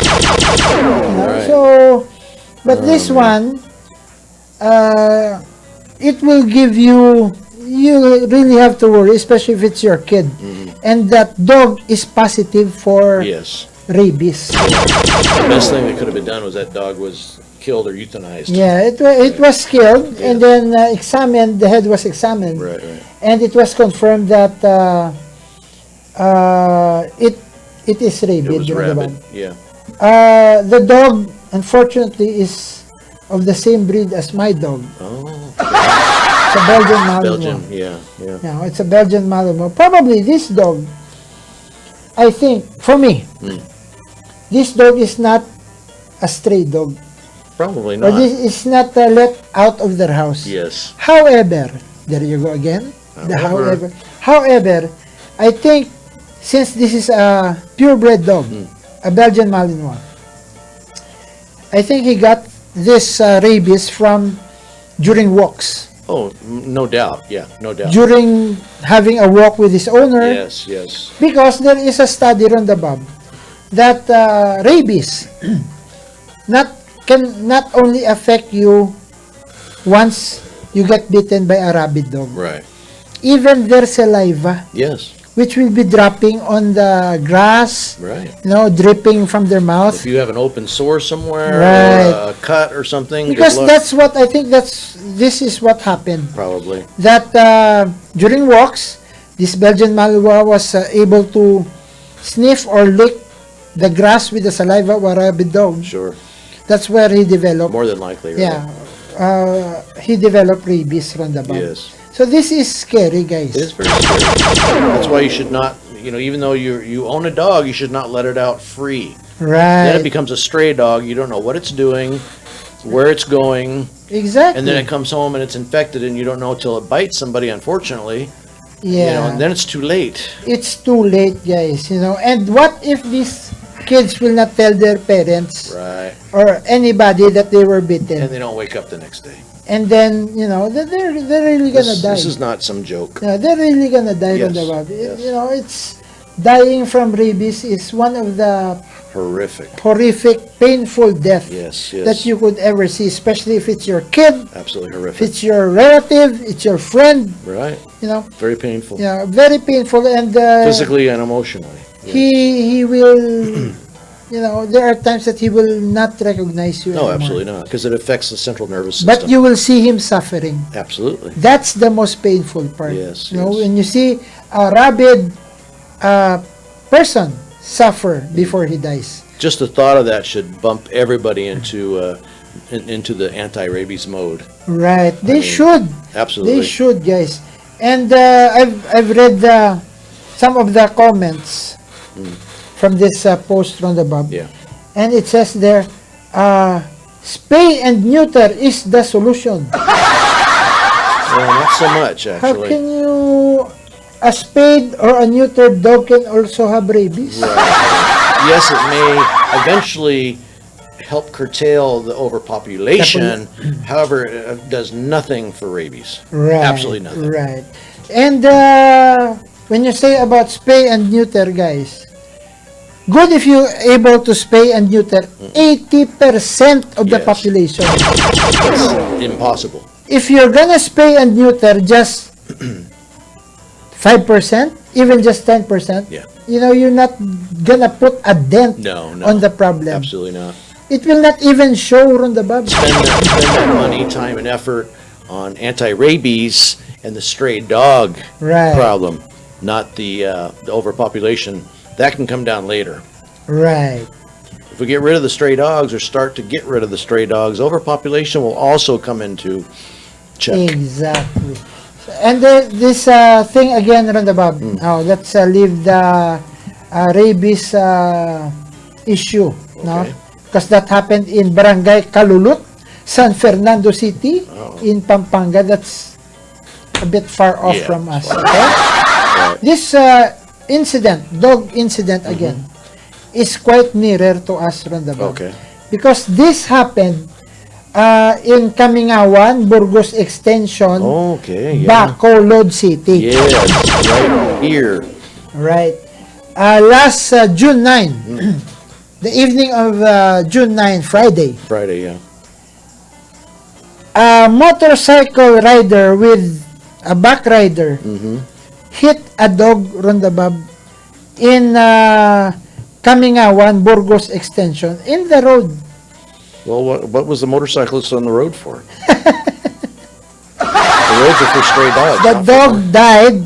Right. So, but this one, it will give you really have to worry, especially if it's your kid. And that dog is positive for Yes. rabies. The best thing that could have been done was that dog was killed or euthanized. Yeah, it was killed and then examined. The head was examined, Right. and it was confirmed that It is It rabid. was rabid. Yeah. The dog, unfortunately, is of the same breed as my dog. Oh. It's a Belgian Malinois. Belgian. Yeah. Yeah. Yeah, it's a Belgian Malinois. Probably this dog, I think, for me, this dog is not a stray dog. Probably Or not. this is not let out of their house. Yes. However, there you go again. However, I think since this is a purebred dog, a Belgian Malinois, I think he got this rabies from during walks. Oh, no doubt. Yeah, no doubt. During having a walk with his owner. Yes, yes. Because there is a study on the Bob that rabies can not only affect you once you get bitten by a rabid dog. Right. Even their saliva, Yes. which will be dropping on the grass, Right. dripping from their mouth. If you have an open sore somewhere, Right. or a cut or something, Because good luck. that's what I think. This is what happened. Probably. That during walks, this Belgian Malinois was able to sniff or lick the grass with the saliva of a rabid dog. Sure. That's where he developed. More than likely. Right? Yeah, he developed rabies roundabout. Yes. So this is scary, guys. It is very scary. That's why you should not, even though you own a dog, you should not let it out free. Right. Then it becomes a stray dog. You don't know what it's doing, where it's going. Exactly. And then it comes home and it's infected, and you don't know till it bites somebody, unfortunately. Yeah. And then it's too late. It's too late, guys. And what if these kids will not tell their parents Right. or anybody that they were bitten? And they don't wake up the next day. And then, they're really gonna die. This is not some joke. Yeah, they're really gonna die Yes, on the Bob. yes. It's dying from rabies is one of the horrific, painful death Yes, yes. that you could ever see, especially if it's your kid, Absolutely if horrific. it's your relative, it's your friend. Right. You know. Very painful. Yeah, very painful, and Physically and emotionally. he will. There are times that he will not recognize you. No, anymore. absolutely not, because it affects the central nervous system. But you will see him suffering. Absolutely. That's the most painful part. Yes, When you see a rabid person suffer before he dies. Just the thought of that should bump everybody into the anti-rabies mode. Right. They should. Absolutely. They should, guys. And I've read some of the comments from this post from the Bob. Yeah. And it says there, spay and neuter is the solution. Well, not so much, How actually. can you, a spayed or a neutered dog can also have rabies? Right. Yes, it may eventually help curtail the overpopulation. However, it does nothing for rabies. Right. Absolutely nothing. Right. And when you say about spay and neuter, guys, good if you're able to spay and neuter 80% of the Yes. population. It's impossible. If you're gonna spay and neuter just 5%, even just 10%, Yeah. you're not gonna put a dent No, on the problem. absolutely not. It will not even show on the Bob. Spend that money, time, and effort on anti-rabies and the stray dog Right. problem, not the overpopulation. That can come down later. Right. If we get rid of the stray dogs or start to get rid of the stray dogs, overpopulation will also come into check. Exactly. And this thing again, Roundabout. Now let's leave the rabies issue, no? Because that happened in Barangay Calulut, San Fernando City, in Pampanga. That's a bit far off from us. Okay? This dog incident again, is quite nearer to us, Roundabout. Okay. Because this happened in Camingawan, Burgos Extension, Okay, yeah. Bacolod City. Yes, right here. Right. Last June 9, the evening of June 9, Friday, Friday, yeah. a motorcycle rider with a back rider hit a dog roundabout in Camingawan, Burgos Extension, in the road. Well, what was the motorcyclist on the road for? The roads are for stray dogs. The dog died.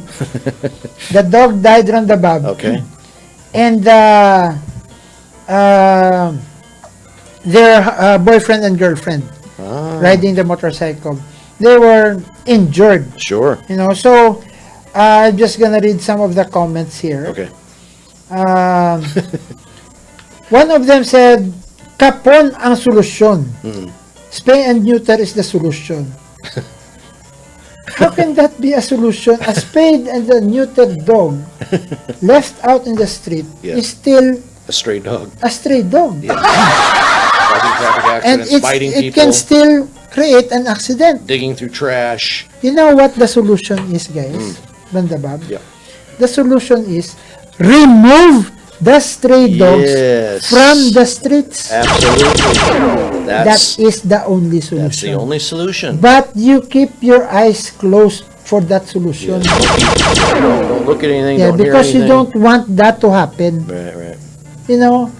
The dog died roundabout. Okay. and their boyfriend and girlfriend riding the motorcycle. They were injured. Sure. You know, so I'm just gonna read some of the comments here. Okay. One of them said, "Kapon ang solusyon. Spay and neuter is the solution." How can that be a solution? A spayed and a neutered dog left out in the street is still a stray dog. A stray dog. Yeah. Causing traffic accidents, biting it people. can still create an accident. Digging through trash. You know what the solution is, guys? Bandabab? Yeah. The solution is remove the stray dogs from the streets. Absolutely. That is the only solution. That's the only solution. But you keep your eyes closed for that solution. Don't look at anything. Yeah, don't hear because you anything. don't want that to happen. Right. You know,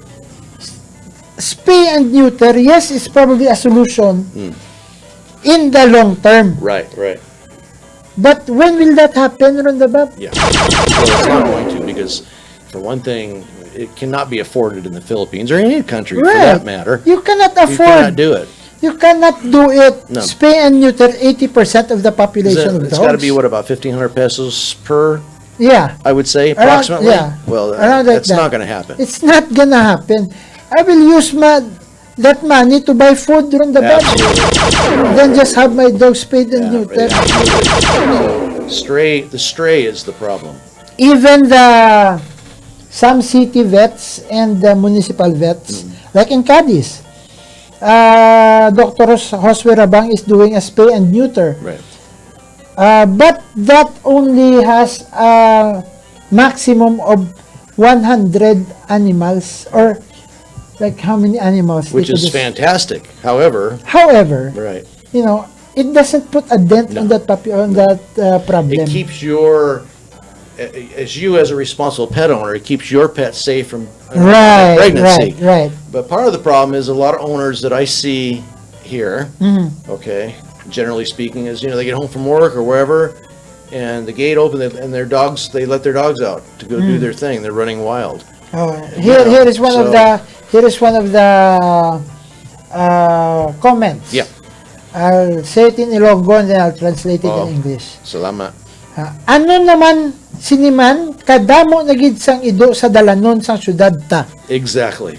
spay and neuter, yes, it's probably a solution in the long term. Right. But when will that happen, Rondabab? Yeah. Well, it's not going to, because for one thing, it cannot be afforded in the Philippines or any country for that matter. You cannot afford. You cannot do it. You cannot do it. No. Spay and neuter 80% of the population of It's dogs. got to be, what, about 1,500 pesos per, Yeah. I would say, Around- approximately? yeah. Well, Around like that's that. not going to happen. It's not gonna happen. I will use that money to buy food during the bed. Then just have my dog spayed and neutered. The stray is the problem. Even some city vets and the municipal vets, like in Cadiz, Dr. Josue Rabang is doing a spay and neuter. Right. But that only has a maximum of 100 animals, or like how many animals? Which is fantastic. However, right. You know, it doesn't put a dent on that problem. it keeps you as a responsible pet owner, it keeps your pet safe from pregnancy. Right. But part of the problem is a lot of owners that I see here, okay, generally speaking, is, they get home from work or wherever, and the gate open, and they let their dogs out to go do their thing. They're running wild. Here is one of the comments. Yeah. I'll say it in Ilonggo and then I'll translate it in English. Salamat. Ano naman siniman kadamo na gid sang ido sa dalanon sang syudad ta. Exactly.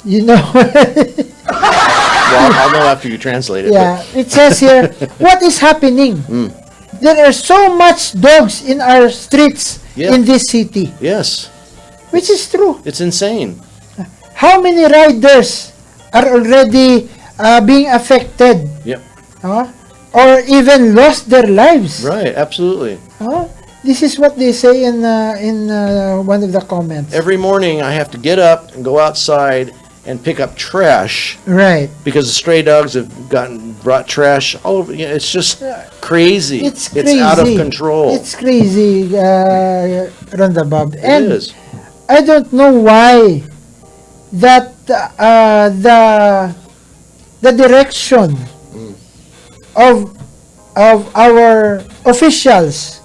You know. Well, I'll know after you translate it. Yeah, it says here, what is happening? There are so much dogs in our streets in this city. Yes. Which is true. It's insane. How many riders are already being affected? Yep. Or even lost their lives? Right, absolutely. This is what they say in one of the comments. Every morning I have to get up and go outside and pick up trash. Right. Because the stray dogs have brought trash all over. It's just crazy. It's crazy. It's out of control. It's crazy, Rondabab. It is. I don't know why that the direction of our officials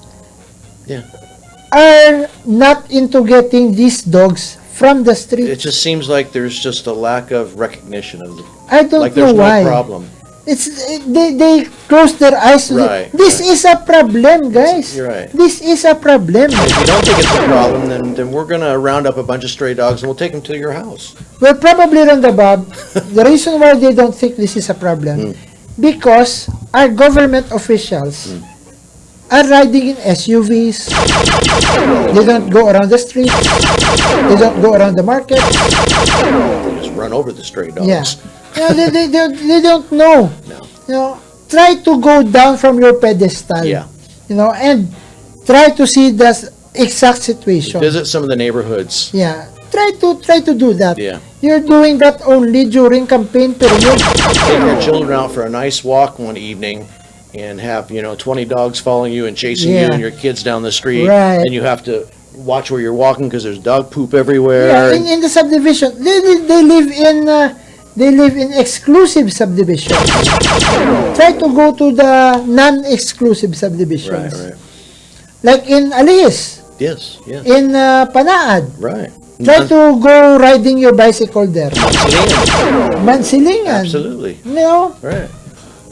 are not into getting these dogs from the street. It just seems like there's just a lack of recognition of the. I don't like know there's why. No problem. They close their eyes to Right, this is a problem, guys. You're right. This is a problem. If you don't think it's a problem, then we're gonna round up a bunch of stray dogs and we'll take them to your house. Well, probably Roundabout, the reason why they don't think this is a problem, because our government officials are riding in SUVs. They don't go around the streets. They don't go around the market. They just run over the stray dogs. Yeah. They don't know. No. Try to go down from your pedestal. Yeah. And try to see the exact situation. Visit some of the neighborhoods. Yeah. Try to do that. Yeah. You're doing that only during campaign period. Take your children out for a nice walk one evening and have, 20 dogs following you and chasing you and your kids down the street. Right. And you have to watch where you're walking because there's dog poop everywhere. Yeah, in the subdivision. They live in exclusive subdivisions. Try to go to the non-exclusive subdivisions. Right. Like in Alice, Yes, yes. In Panaad. Right. Try to go riding your bicycle there. Mansilingan. Absolutely. You know, Right.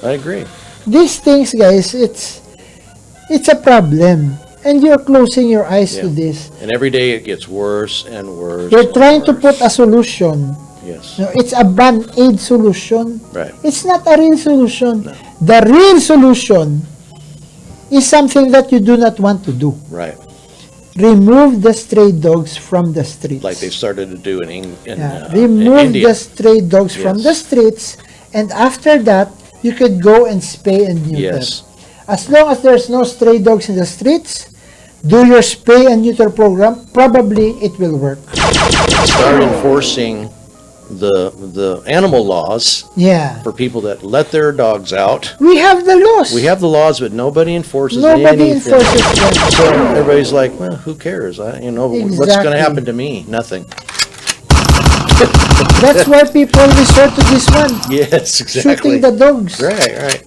I agree. these things, guys, it's a problem. And you're closing your eyes to this. And every day it gets worse and worse. You're and trying to worse. put a solution. Yes. No, it's a band-aid solution. Right. It's not a real solution. The real solution is something that you do not want to do. Right. Remove the stray dogs from the streets. Like they've started to do in Remove India. the stray dogs from the streets, and after that, you could go and spay and neuter. Yes. As long as there's no stray dogs in the streets, do your spay and neuter program. Probably it will work. Start enforcing the animal laws Yeah. for people that let their dogs out. We have the laws. We have the laws, but nobody enforces Nobody anything. enforces them. So everybody's like, well, who cares? What's going Exactly. to happen to me? Nothing. That's why people resort to this one. Yes, exactly. Shooting the dogs. Right, right.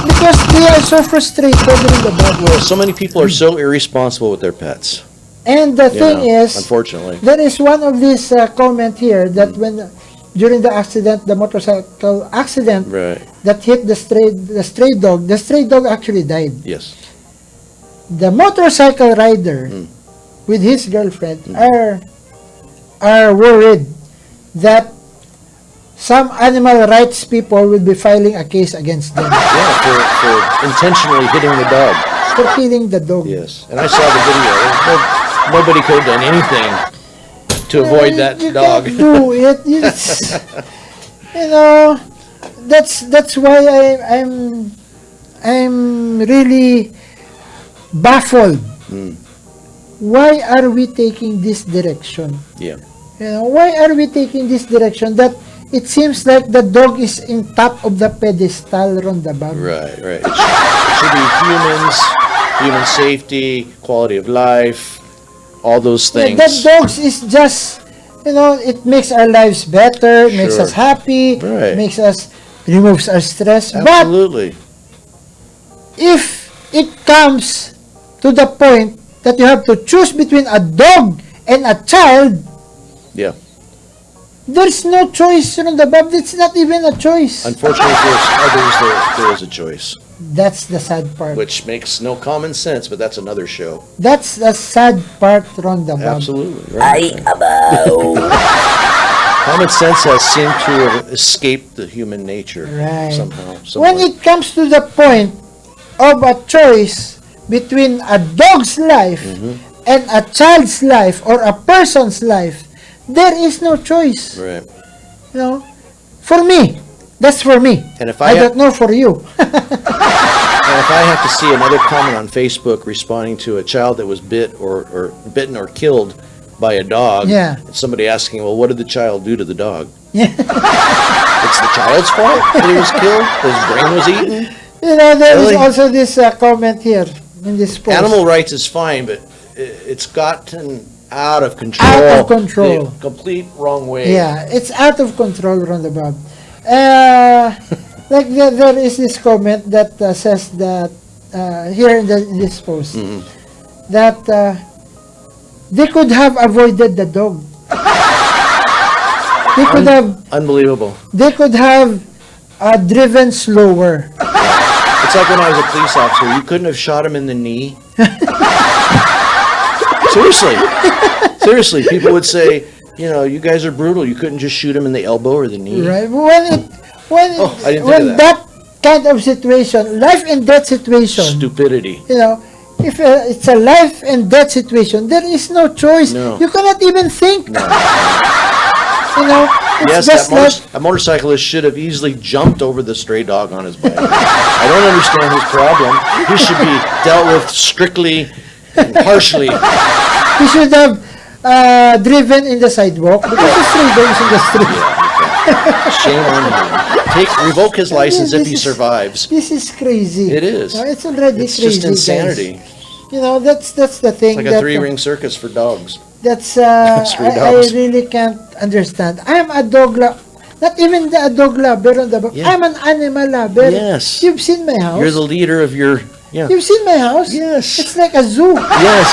Because they are so frustrated in the dog Well, so many people are so irresponsible with their pets. And the you thing know, is, unfortunately. there is one of these comment here that when during the accident, the motorcycle accident Right. that hit the stray dog actually died. Yes. The motorcycle rider with his girlfriend are worried that some animal rights people will be filing a case against them Yeah, for intentionally hitting the dog. for killing the dog. Yes. And I saw the video. Nobody could have done anything to avoid that you dog. Can't do it. It's, you know, that's why I'm really baffled. Why are we taking this direction? Yeah. You know, why are we taking this direction that it seems like the dog is in top of the pedestal, Ronda Bob? Right, right. It should be humans, human safety, quality of life, all those things. That dogs is just, you know, it makes our lives better, makes Sure. us happy, Right. removes our stress. Absolutely. But if it comes to the point that you have to choose between a dog and a child, Yeah. there's no choice, Ronda Bob. It's not even a choice. Unfortunately for others, there is a choice, That's the sad part. which makes no common sense, but that's another show. That's the sad part, Ronda Bob. Absolutely. Right. Common sense has seemed to have escaped the human nature Right. somehow. When somewhat. it comes to the point of a choice between a dog's life and a child's life or a person's life, there is no choice. Right. You know, for me, that's for me. And if I I don't know for you. And if I have to see another comment on Facebook responding to a child that was bitten or killed by a dog, Yeah. and somebody asking, well, what did the child do to the dog? Yeah. It's the child's fault that he was killed? His brain was eaten? You know, there is Really? also this comment here in this post. Animal rights is fine, but it's gotten out of control. Out of control. The complete wrong way. Yeah, it's out of control, Ronda Bob. Like there is this comment that says that here in this post that they could have avoided the dog. They could have. Unbelievable. They could have driven slower. It's like when I was a police officer, you couldn't have shot him in the knee. Seriously, people would say, you know, you guys are brutal. You couldn't just shoot him in the elbow or the knee. Right? I didn't think of that kind of situation, life and death situation, Stupidity. you know, if it's a life and death situation, there is no choice. No. You cannot even think. You know, it's Yes, just like a motorcyclist should have easily jumped over the stray dog on his bike. I don't understand his problem. He should be dealt with strictly and harshly. he should have driven in the sidewalk because the stray dog is in the street. Shame on him. Revoke his license if he survives. This is crazy. It is. No, it's already It's crazy. just insanity. Guys. You know, that's the thing. It's like a three-ring circus for dogs. That's Stray I dogs. really can't understand. I'm a dog not even a dog lover on the book. Yeah. I'm an animal lover. Yes. You've seen my house. You're the leader of your... Yeah. You've seen my house. Yes. It's like a zoo. Yes.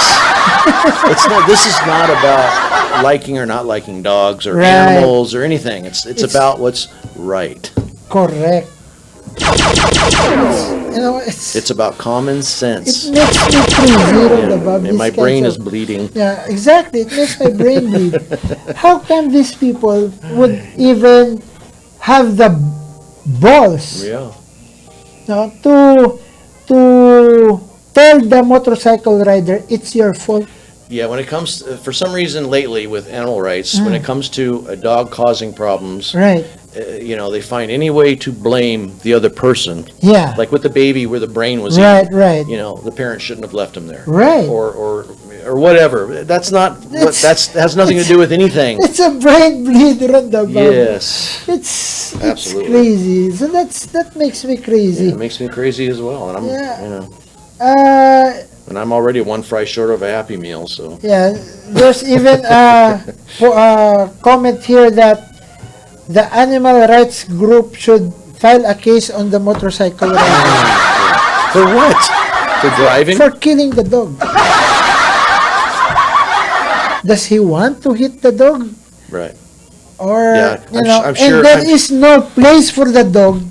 This is not about liking or not liking dogs or Right. animals or anything. It's about what's right. Correct. It's It's about common sense. it makes me crazy about And this my kinds brain of- is bleeding. Yeah, exactly. It makes my brain bleed. How come these people would even have the balls Yeah. to tell the motorcycle rider it's your fault? Yeah, when it comes, for some reason lately with animal rights, when it comes to a dog causing problems, Right. they find any way to blame the other person. Yeah. Like with the baby where the brain was Right, eaten. right. The parent shouldn't have left him there. Right. Or whatever. That's not, that has nothing to do with anything. It's a brain bleed roundabout. Yes. It's Absolutely. crazy. So that makes me crazy. Yeah, it makes me crazy as well. And I'm, Yeah. and I'm already one fry short of a Happy Meal, so. Yeah, there's even a comment here that the animal rights group should file a case on the motorcycle rider For what? For driving? for killing the dog. Does he want to hit the dog? Right. Or, Yeah, I'm and sure- there I'm- is no place for the dog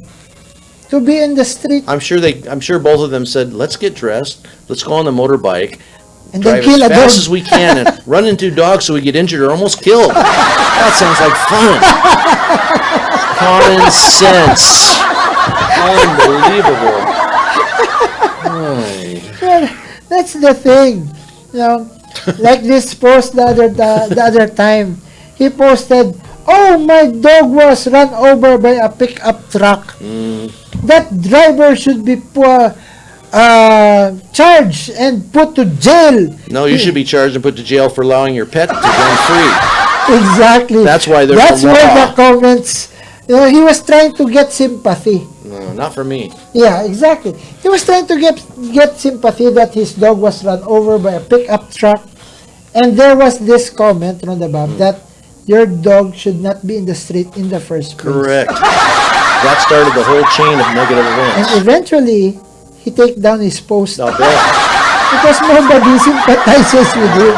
to be in the street I'm sure both of them said, let's get dressed, let's go on the motorbike, and then drive kill as a fast dog. as we can and run into dogs so we get injured or almost killed. That sounds like fun. Common sense. Unbelievable. Ay. Well, that's the thing. Like this post the other time. He posted, "Oh, my dog was run over by a pickup truck. That driver should be charged and put to jail." No, you should be charged and put to jail for allowing your pet to run free. Exactly. That's why there's That's a law. why the comments. He was trying to get sympathy. No, not for me. Yeah, exactly. He was trying to get sympathy that his dog was run over by a pickup truck, and there was this comment roundabout that your dog should not be in the street in the first place. Correct. That started the whole chain of negative And events. eventually, he take down his post I'll bet. because nobody sympathizes with him.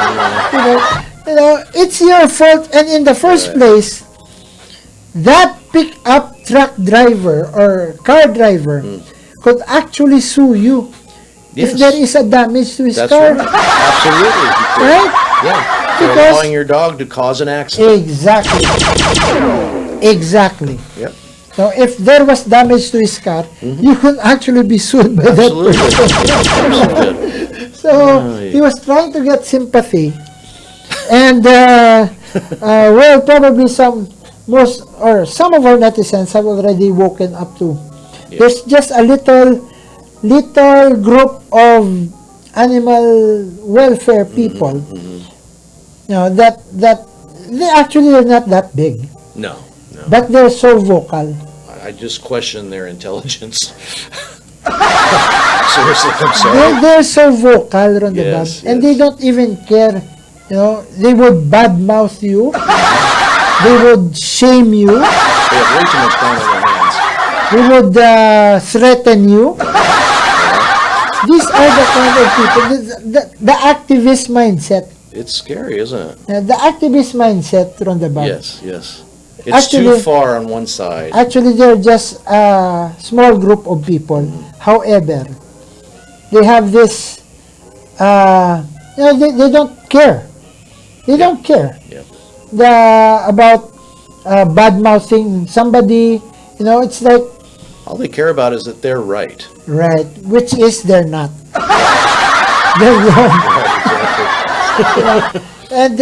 It's your fault. And in the first place, that pickup truck driver or car driver could actually sue you if Yes. there is a damage to his That's car. right. Absolutely. Right? Yeah. For Because- allowing your dog to cause an accident. Exactly. Exactly. Yep. So if there was damage to his car, you could actually be sued by Absolutely. that person. So he was trying to get sympathy, and well, probably some of our netizens have already woken up to. There's just a little group of animal welfare people. That they actually are not that big, No. but they're so vocal. I just question their intelligence. Seriously, I'm sorry. They're so vocal around the Yes, and they don't even care. They would badmouth you. They would shame you. They have way too much time on their hands. They would threaten you. These are the kind of people. The activist mindset. It's scary, isn't it? The activist mindset roundabout. Yes. It's too far on one side. Actually, they're just a small group of people. However, they have this. They don't care. They don't care. About bad mouthing somebody. It's like All they care about is that they're right. right, which is they're not. They're wrong. And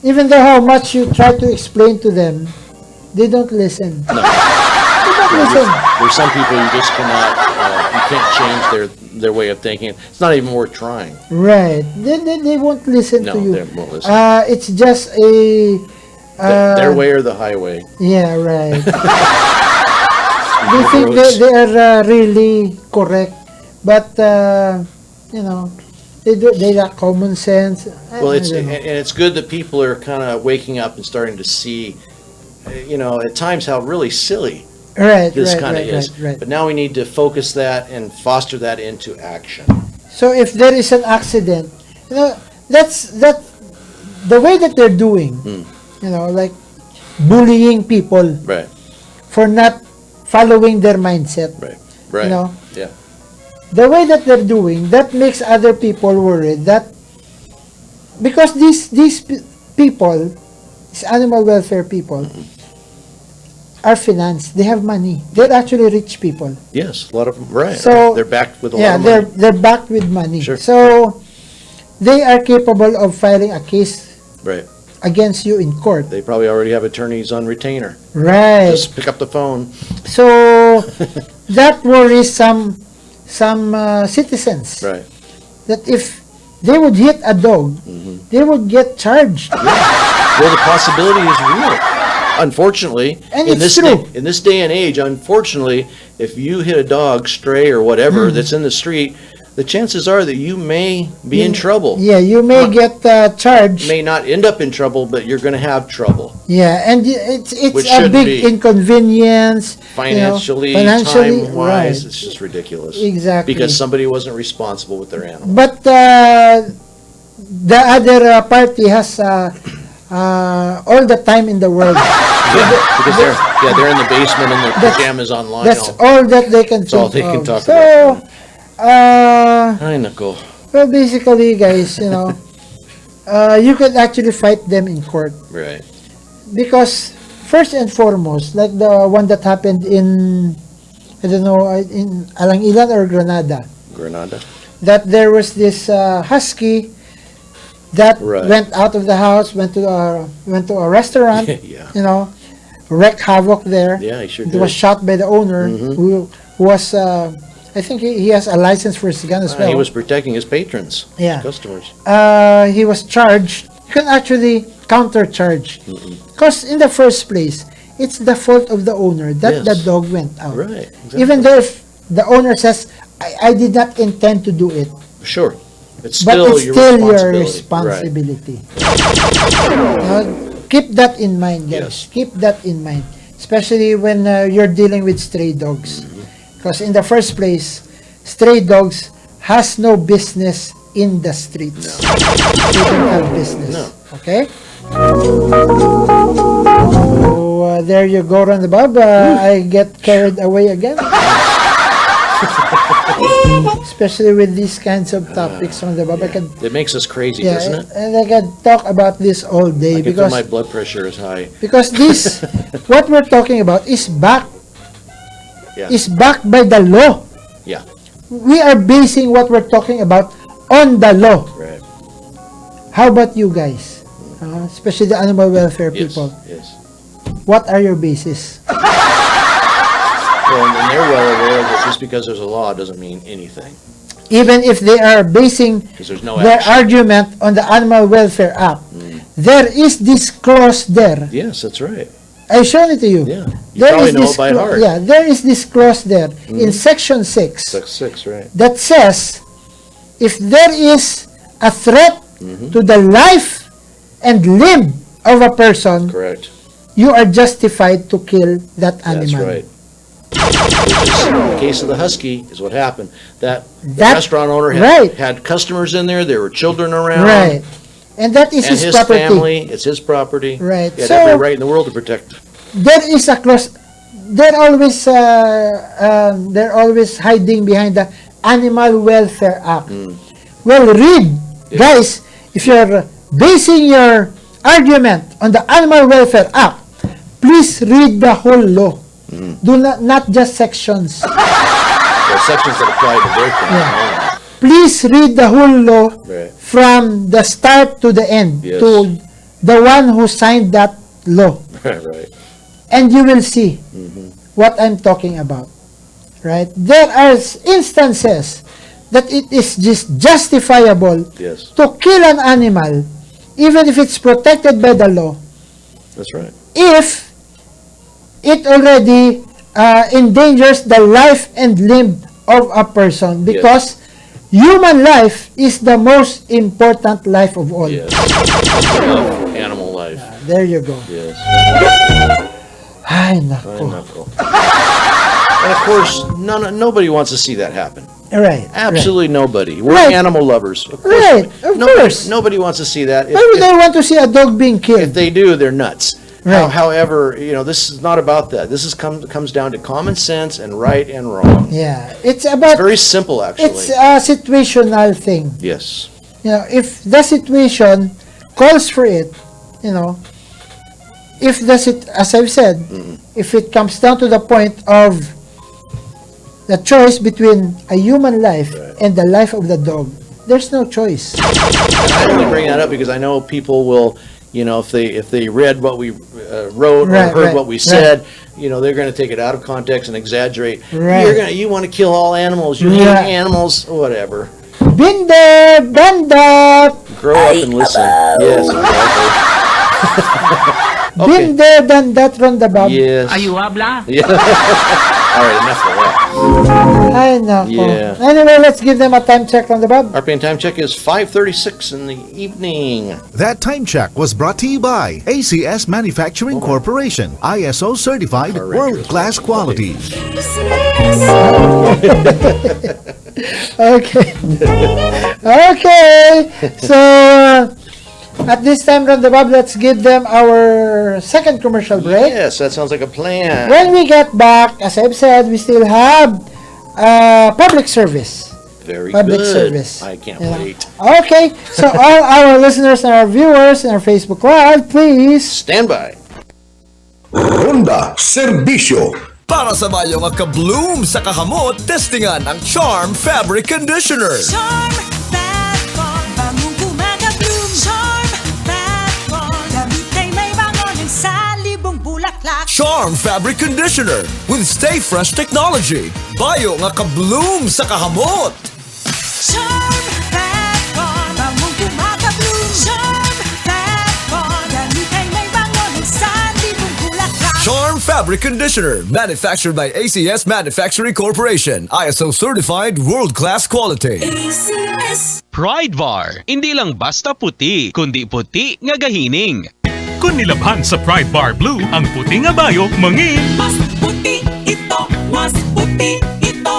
even though how much you try to explain to them, they don't listen. No. They don't listen. There's some people you just cannot, you can't change their way of thinking. It's not even worth trying. Right. They won't listen No, to you. they won't listen. It's just a... Their way or the highway. Yeah, right. They think they are really correct. But, they lack common sense. Well, it's good that people are kind of waking up and starting to see, at times how really silly this kind of is. Right. But now we need to focus that and foster that into action. So if there is an accident, You know, that's the way that they're doing. You know, like bullying people Right. for not following their mindset. Right. Right. You know, Yeah. the way that they're doing, that makes other people worried that because these people, these animal welfare people, are financed. They have money. They're actually rich people. Yes, a lot of them. Right. So they're backed with a yeah, lot of money. they're backed with money. Sure. So they are capable of filing a case Right. against you in court. They probably already have attorneys on retainer. Right. Just pick up the phone. So that worries some citizens. Right. That if they would hit a dog, they would get charged. Well, the possibility is real. Unfortunately, And in it's this true. in this day and age, unfortunately, if you hit a dog, stray or whatever that's in the street, the chances are that you may be in trouble. Yeah, you may get charged. May not end up in trouble, but you're going to have trouble. Yeah, and it's Which a shouldn't big be. inconvenience. Financially, financially, time-wise, right. it's just ridiculous. Exactly. Because somebody wasn't responsible with their animal. But the other party has all the time in the world. Because they're in the basement and their pajamas online. That's all that they can That's all think they can of. talk So, about. Ay, nako. well, basically, guys, you know, you can actually fight them in court. Right. Because, first and foremost, like the one that happened in, I don't know, in Alang-Ilan or Granada, that there was this husky that Right. went out of the house, went to a restaurant, Yeah. you know, wreaked havoc there. Yeah, he sure It did. was shot by the owner, who was, I think he has a license for his gun as well. He was protecting his patrons, Yeah. his customers. He was charged. You can actually counter-charge. Because in the first place, it's the fault of the owner that Yes. the dog went out. Right, exactly. Even though if the owner says, I did not intend to do it. Sure. It's But still it's your still your responsibility. responsibility. Keep that in mind, guys. Yes. Keep that in mind. Especially when you're dealing with stray dogs. Because in the first place, stray dogs has no business in the streets. They don't have business. Okay? So, there you go, Roundabout. I get carried away again. Especially with these kinds of topics, Roundabout. It makes us crazy, Yeah, doesn't it? and I can talk about this all day I can feel because my blood pressure is high. because this what we're talking about is backed by the law. Yeah. We are basing what we're talking about on the law. Right. How about you guys? Especially the animal welfare people. Yes. What are your bases? Well, and they're well aware that just because there's a law doesn't mean anything. Even if they are basing Because there's no their action. argument on the Animal Welfare Act, there is this clause there. Yes, that's right. I've shown it to you. Yeah. You There probably is know this it by heart. Yeah, there is this clause there in section 6 6, right. that says if there is a threat to the life and limb of a person, Correct. you are justified to kill that animal. That's right. Which is, in the case of the husky, is what happened. The restaurant owner had customers in there, there were children around. Right. And that is And his his property. family, it's his property. Right. He had So- every right in the world to protect. There is a clause. They're always hiding behind the Animal Welfare Act. Well, read, guys. If you're basing your argument on the Animal Welfare Act, please read the whole law. Do not just sections. There are sections that apply to their thing. Yeah. Please read the whole law Right. from the start to the end Yes. to the one who signed that law. Right. And you will see what I'm talking about. Right? There are instances that it is just justifiable Yes. to kill an animal even if it's protected by the law That's right. if it already endangers the life and limb of a person because human life is the most important life of all. Yes. Animal life. There you go. Yes. Ay, nako. Ay, nako. And of course, nobody wants to see that happen. Right. Absolutely nobody. We're Right. animal lovers. Of course, Right, of course. Nobody wants to see that. Why would they want to see a dog being killed? If they do, they're nuts. Right. However, this is not about that. This comes down to common sense and right and wrong. Yeah, it's about. It's very simple, actually. It's a situational thing. Yes. If the situation calls for it, as I've said, if it comes down to the point of the choice between a human life and the life of the dog, there's no choice. I only bring that up because I know people will, if they read what we wrote or heard what we said, they're going to take it out of context and exaggerate. Right. You want to kill all animals. You hate animals. Whatever. Been there, done that. Grow up and listen. Yes. Exactly. Been there, done that, Ronda Bob. Yes. Ayu habla. Yeah. All right, enough of that. I know. Yeah. Anyway, let's give them a time check, Ronda Bob. RPN time check is 5:36 in the evening. That time check was brought to you by ACS Manufacturing Corporation, ISO certified world-class quality. Okay. Okay. So, at this time, Ronda Bob, let's give them our second commercial break. Yes, that sounds like a plan. When we get back, as I've said, we still have public service. Very public good. service. I can't wait. Okay, so all our listeners and our viewers in our Facebook Live, please stand by. Ronda Serbisyo. Para sa mayong ka-bloom sa kahamot, testingan ang Charm Fabric Conditioner. Charm Fat Bond, bangong kumaka-bloom. Charm Fat Bond, damit ay may bangon ng salibong bulaklak. Charm Fabric Conditioner with Stay Fresh technology. Bayo nga ka-bloom sa kahamot. Charm Fat Bond, bangong kumaka-bloom. Charm Fat Bond, damit ay may bangon ng salibong bulaklak. Charm Fabric Conditioner, manufactured by ACS Manufacturing Corporation, ISO certified world-class quality. ACS. Pride Bar. Hindi lang basta puti, kundi puti nga gahining. Kung nilabhan sa Pride Bar Blue, ang puti nga bayo, mangin. Mas puti ito, mas puti ito,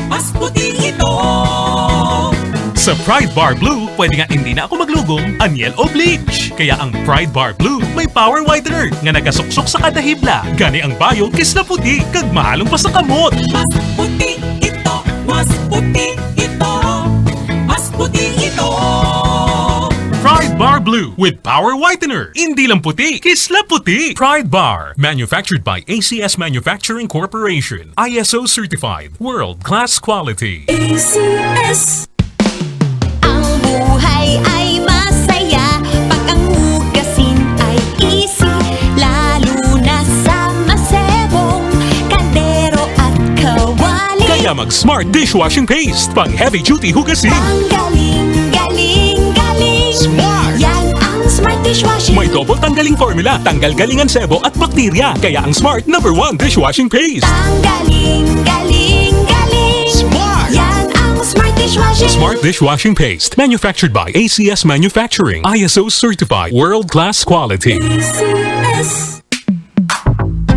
mas puti ito. Sa Pride Bar Blue, pwede nga hindi na ako maglugong, anyel o bleach. Kaya ang Pride Bar Blue may power whitener nga nagasuksok sa kada hibla. Gani ang bayo kis na puti, kag mahalong pa sa kamot. Mas puti ito, mas puti ito, mas puti ito. Pride Bar Blue with power whitener. Hindi lang puti, kis na puti. Pride Bar, manufactured by ACS Manufacturing Corporation. ISO certified, world-class quality. ACS. Buhay ay masaya pag ang hugasin ay easy, lalo na sa masebong kaldero at kawali. Kaya mag-smart dishwashing paste, pang heavy-duty hugasin. Ang galing, galing, galing. Smart! Yan ang smart dishwashing. May double tanggaling formula, tanggal galingan sebo at bakterya. Kaya ang Smart #1 dishwashing paste. Ang galing, galing, galing. Smart! Yan ang smart dishwashing. Smart dishwashing paste, manufactured by ACS Manufacturing, ISO certified, world-class quality. ACS.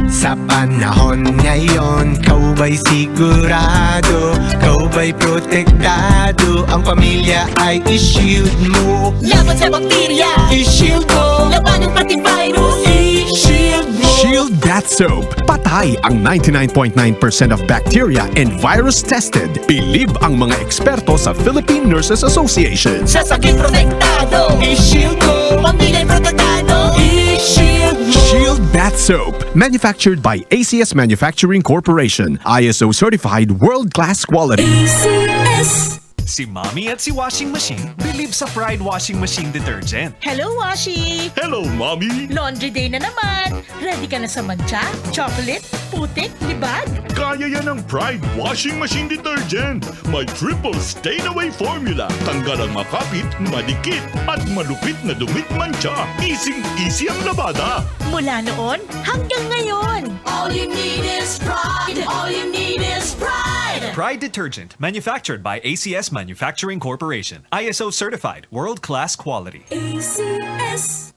Sa panahon ngayon, kau ba'y sigurado? Kau ba'y protektado? Ang pamilya ay i-shield mo. Laban sa bakterya, i-shield mo. Laban ng pati virus, i-shield mo. Shield Bath Soap. Patay ang 99.9% of bacteria and virus tested. Believe ang mga eksperto sa Philippine Nurses Association. Sa sakit protektado, i-shield mo. Pamilya'y protektado, i-shield mo. Shield Bath Soap. Manufactured by ACS Manufacturing Corporation. ISO certified world-class quality. ACS. Si Mommy at si Washing Machine believe sa Pride Washing Machine Detergent. Hello, Washi! Hello, Mommy! Laundry day na naman! Ready ka na sa mancha, chocolate, putik, libag? Kaya yan ang Pride Washing Machine Detergent. May triple stain-away formula. Tanggal ang makapit, madikit, at malupit na dumit mancha. Easy ang labada. Mula noon hanggang ngayon! All you need is pride. All you need is pride. Pride detergent, manufactured by ACS Manufacturing Corporation. ISO certified, world-class quality.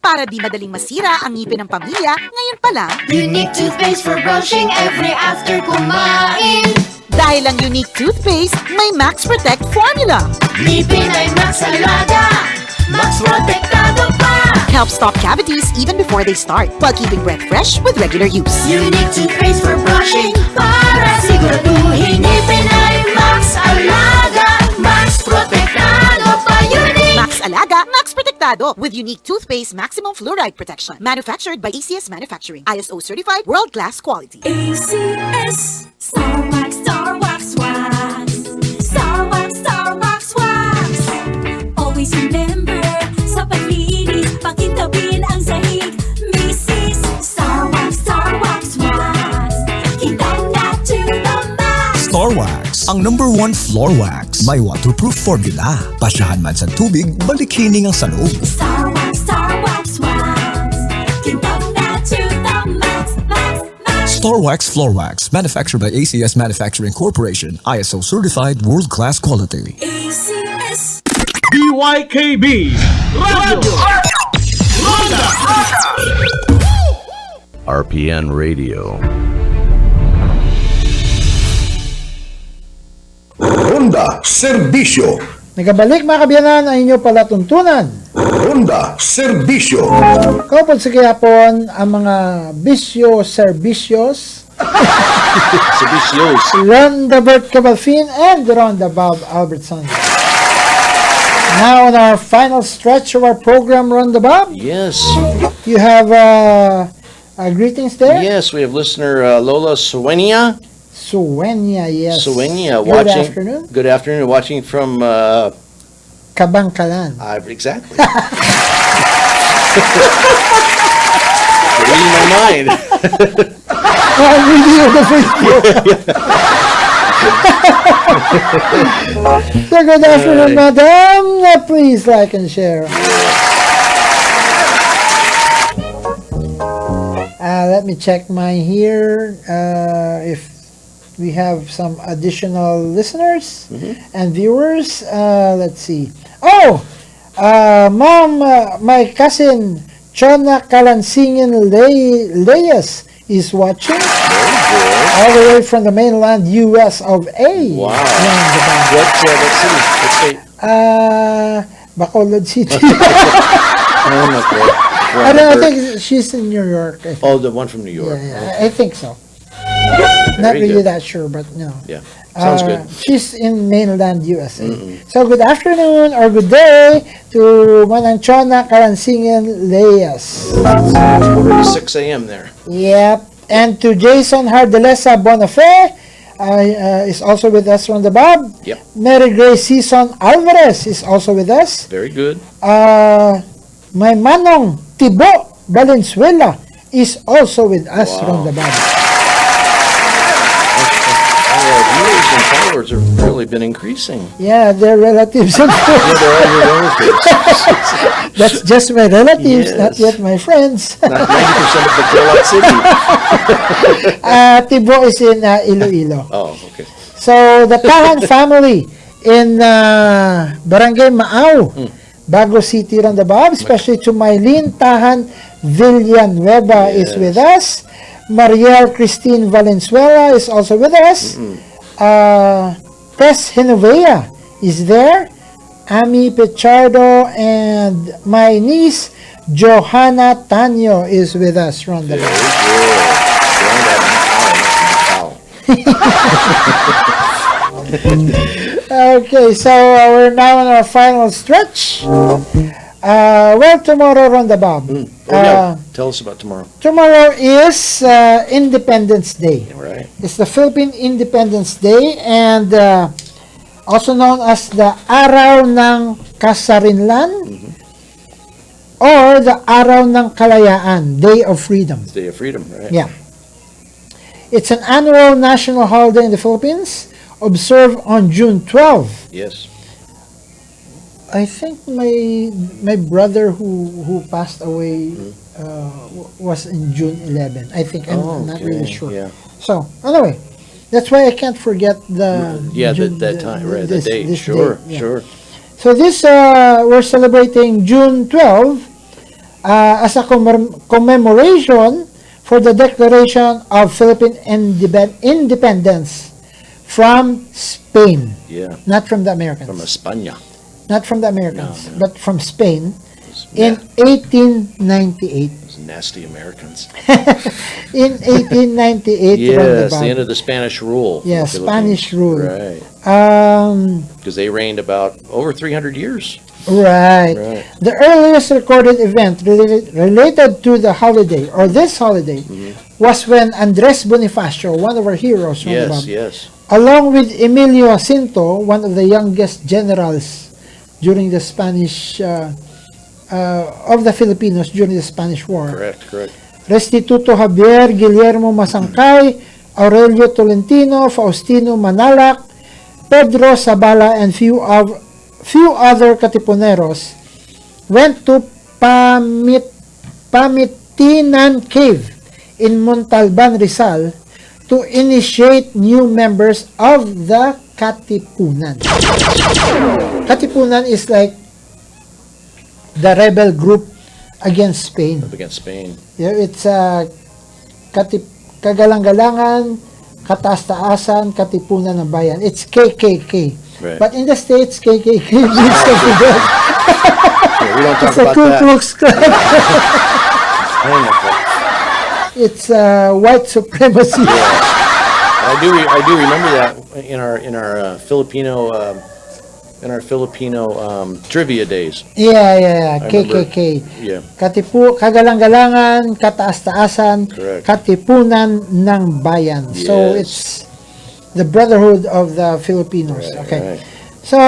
Para di madaling masira ang ngipin ng pamilya, ngayon pa lang, Unique toothpaste for brushing every after kumain. dahil ang unique toothpaste may Max Protect formula. Ngipin ay Max Alaga, Max Protektado pa. Helps stop cavities even before they start, while keeping breath fresh with regular use. Unique toothpaste for brushing para siguraduhin ngipin ay Max Alaga, Max Protektado pa. Unique Max Alaga, Max Protectado with unique toothpaste maximum fluoride protection. Manufactured by ACS Manufacturing. ISO certified world-class quality. ACS Star Wax, Star Wax Wax. Star Wax, Star Wax Wax. Always remember, sa paglinis, pakintabin ang sahig. Mrs. Star Wax, Star Wax Wax. Kitang na to the max. Star Wax, ang #1 floor wax. May waterproof formula. Pasyahan man sa tubig, balikining ang sa loob. Star Wax, Star Wax Wax. Kitang na to the max, max, max. Star Wax Floor Wax, manufactured by ACS Manufacturing Corporation. ISO certified, world-class quality. ACS BYKB Radio Ronda RPN Radio. Ronda Serbisyo. Nagabalik mga kabiyanan ang inyong palatuntunan. Ronda Serbisyo. Kaupod sa kayapon ang mga bisyo, serbisyos, Serbisyos. Ronda Bert Cabalfin and Ronda Bob Albertson. Now on our final stretch of our program, Ronda Bob, Yes. you have greetings there? Yes, we have listener Lola Suenia. Suenia, yes. Suenia Good watching. afternoon. Good afternoon. Watching from Kabangkalan. exactly. Reading my mind. Video the video. So good afternoon, madam. Please like and share. Let me check mine here. If we have some additional listeners and viewers. Let's see. Oh, ma'am, my cousin Chona Kalansingin Leyes is watching all the way from the mainland U.S. of A. Wow. What city? What state? Bacolod City. Oh, I think she's in New York. I think. Oh, the one from New York. Yeah, I think so. Not Very really good. that sure, but no. Yeah, sounds good. She's in mainland USA. So good afternoon or good day to Mananchona Kalansingin Leyes. Already 6 a.m. there. Yep. And to Jason Hardelesa Bonafé is also with us from the Bob. Yep. Mary Grace Season Alvarez is also with us. Very good. My Manong Tibo Valenzuela is also with us from the Bob. Viewers and followers have really been increasing. Yeah, they're relatives. Yeah, they're all your relatives. That's just my relatives, Yes. not yet my friends. Not 90% of Bacolod City. Tibo is in Iloilo. Oh, okay. So, the Tahan family in Barangay Maaw, Bago City, Ronda Bob, especially to Mylene Tahan Villanueva is with us. Mariel Christine Valenzuela is also with us. Tess Hinovea is there. Ami Pichardo and my niece Johanna Tanyo is with us. Ronda Bob. Okay, so we're now on our final stretch. Well, tomorrow, Ronda Bob. Tell us about tomorrow. Tomorrow is Independence Day. Right. It's the Philippine Independence Day and also known as the Araw ng Kasarinlan or the Araw ng Kalayaan, Day of Freedom. It's Day of Freedom, right? Yeah. It's an annual national holiday in the Philippines, observed on June 12. Yes. I think my brother who passed away was in June 11. I think I'm not really sure. Yeah. So anyway, That's why I can't forget the that time, right? The date. this Sure, date, yeah. sure. So this we're celebrating June 12 as a commemoration for the declaration of Philippine independence from Spain. Yeah. Not from the Americans. From España. Not from the Americans, No. but from Spain in 1898. Those nasty Americans. In 1898, Yes, the end of the Spanish rule. Yeah, in the Philippines. Spanish rule. Right. Because they reigned about over 300 years. Right. Right. The earliest recorded event related to the holiday, or this holiday, was when Andres Bonifacio, one of our heroes, from Yes, above, yes. along with Emilio Jacinto, one of the youngest generals during the Spanish, of the Filipinos during the Spanish War. Correct. Restituto Javier, Guillermo Masangkay, Aurelio Tolentino, Faustino Manalac, Pedro Sabala, and few other Katipuneros went to Pamitinan Cave in Montalban, Rizal to initiate new members of the Katipunan. Katipunan is like the rebel group against Spain. Against Spain. Yeah, it's Kagalang-galangan, Kataas-taasan, Katipunan ng Bayan. It's KKK. Right. But in the States, KKK means something else. We don't talk It's a about Ku that. Klux Klan. Hang on, folks. It's white supremacy. I do remember that in our Filipino trivia days. Yeah. I remember. KKK. Yeah. Kagalang-galangan, Kataas-taasan, Correct. Katipunan ng Bayan. So Yes. it's the brotherhood of the Filipinos. Right, Okay. right. So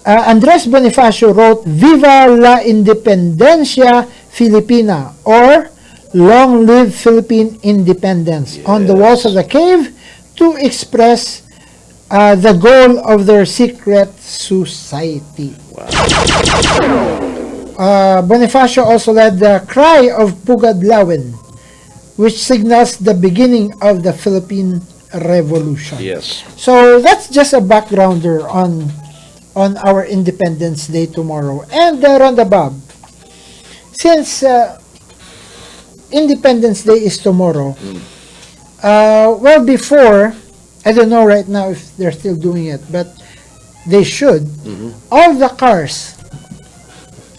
Andres Bonifacio wrote Viva la Independencia Filipina, or Long Live Philippine Independence, on the walls of the cave to express the goal of their secret society. Bonifacio also led the cry of Pugadlawin, which signals the beginning of the Philippine Revolution. Yes. So that's just a backgrounder on our Independence Day tomorrow. And Ronda Bob, since Independence Day is tomorrow, well, before, I don't know right now if they're still doing it, but they should. All the cars,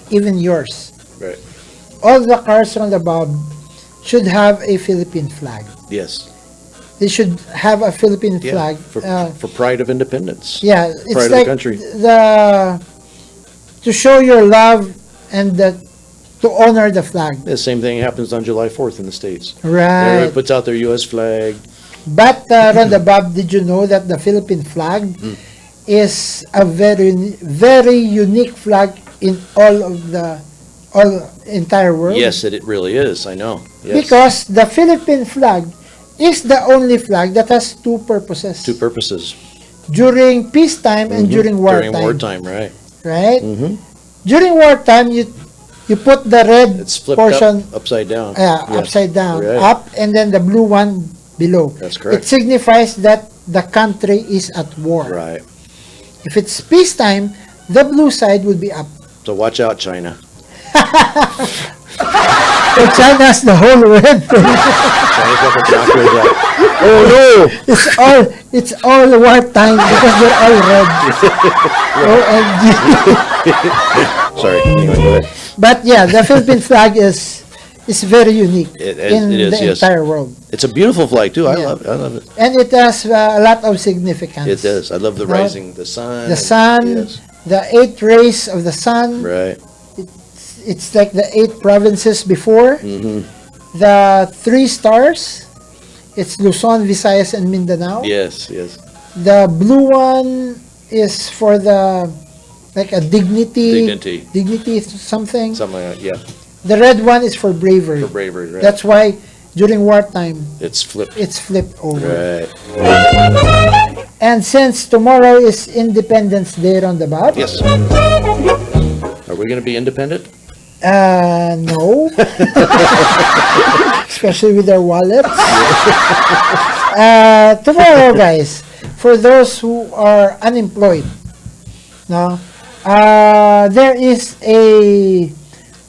even yours, Right. all the cars on the Bob should have a Philippine flag. Yes. They should have a Philippine flag. For pride of independence. Yeah, it's Pride like of the country. to show your love and to honor the flag. The same thing happens on July 4th in the States. Right. Everybody puts out their U.S. flag. But Ronda Bob, did you know that the Philippine flag is a very, very unique flag in all entire world? Yes, it really is. I know. Yes. Because the Philippine flag is the only flag that has two purposes. Two purposes. During peacetime and during wartime. During wartime, right. Right? During wartime, you put the red It's flipped portion upside down. Yes. upside down, Right. up, and then the blue one below. That's correct. It signifies that the country is at war. Right. If it's peacetime, the blue side would be up. So watch out, China. So China's the whole red thing. China's got the chakras out. Oh no! It's all wartime because they're all red. OMG. Sorry. Anyway, go ahead. But yeah, the Philippine flag is very unique in it is, the yes. entire world. It's a beautiful flag too. I Yeah. love it. And it has a lot of significance. It does. I love the Right. rising, the sun. The sun, Yes. the 8 rays of the sun. Right. It's like the 8 provinces before. The 3 stars. It's Luzon, Visayas, and Mindanao. Yes. Yes. The blue one is for the like a dignity. Dignity something. Something like that. Yeah. The red one is for bravery. For bravery. Right. That's why during wartime It's flipped. it's flipped over. Right. And since tomorrow is Independence Day on the Bob. Yes. Are we going to be independent? No. Especially with their wallets. tomorrow, guys, for those who are unemployed, no, there is a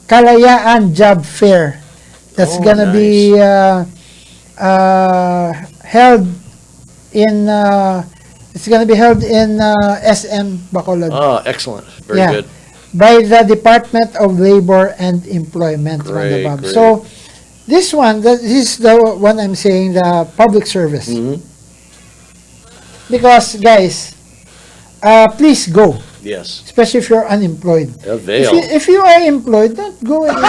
Kalayaan job fair that's gonna be held in SM Bacolod. Oh, excellent. Very Yeah. good. By the Department of Labor and Employment. Great, Roundabout. great. So this is the one I'm saying, the public service. Because guys, please go. Yes. Especially if you're unemployed. Avail. If you are employed, don't go anymore.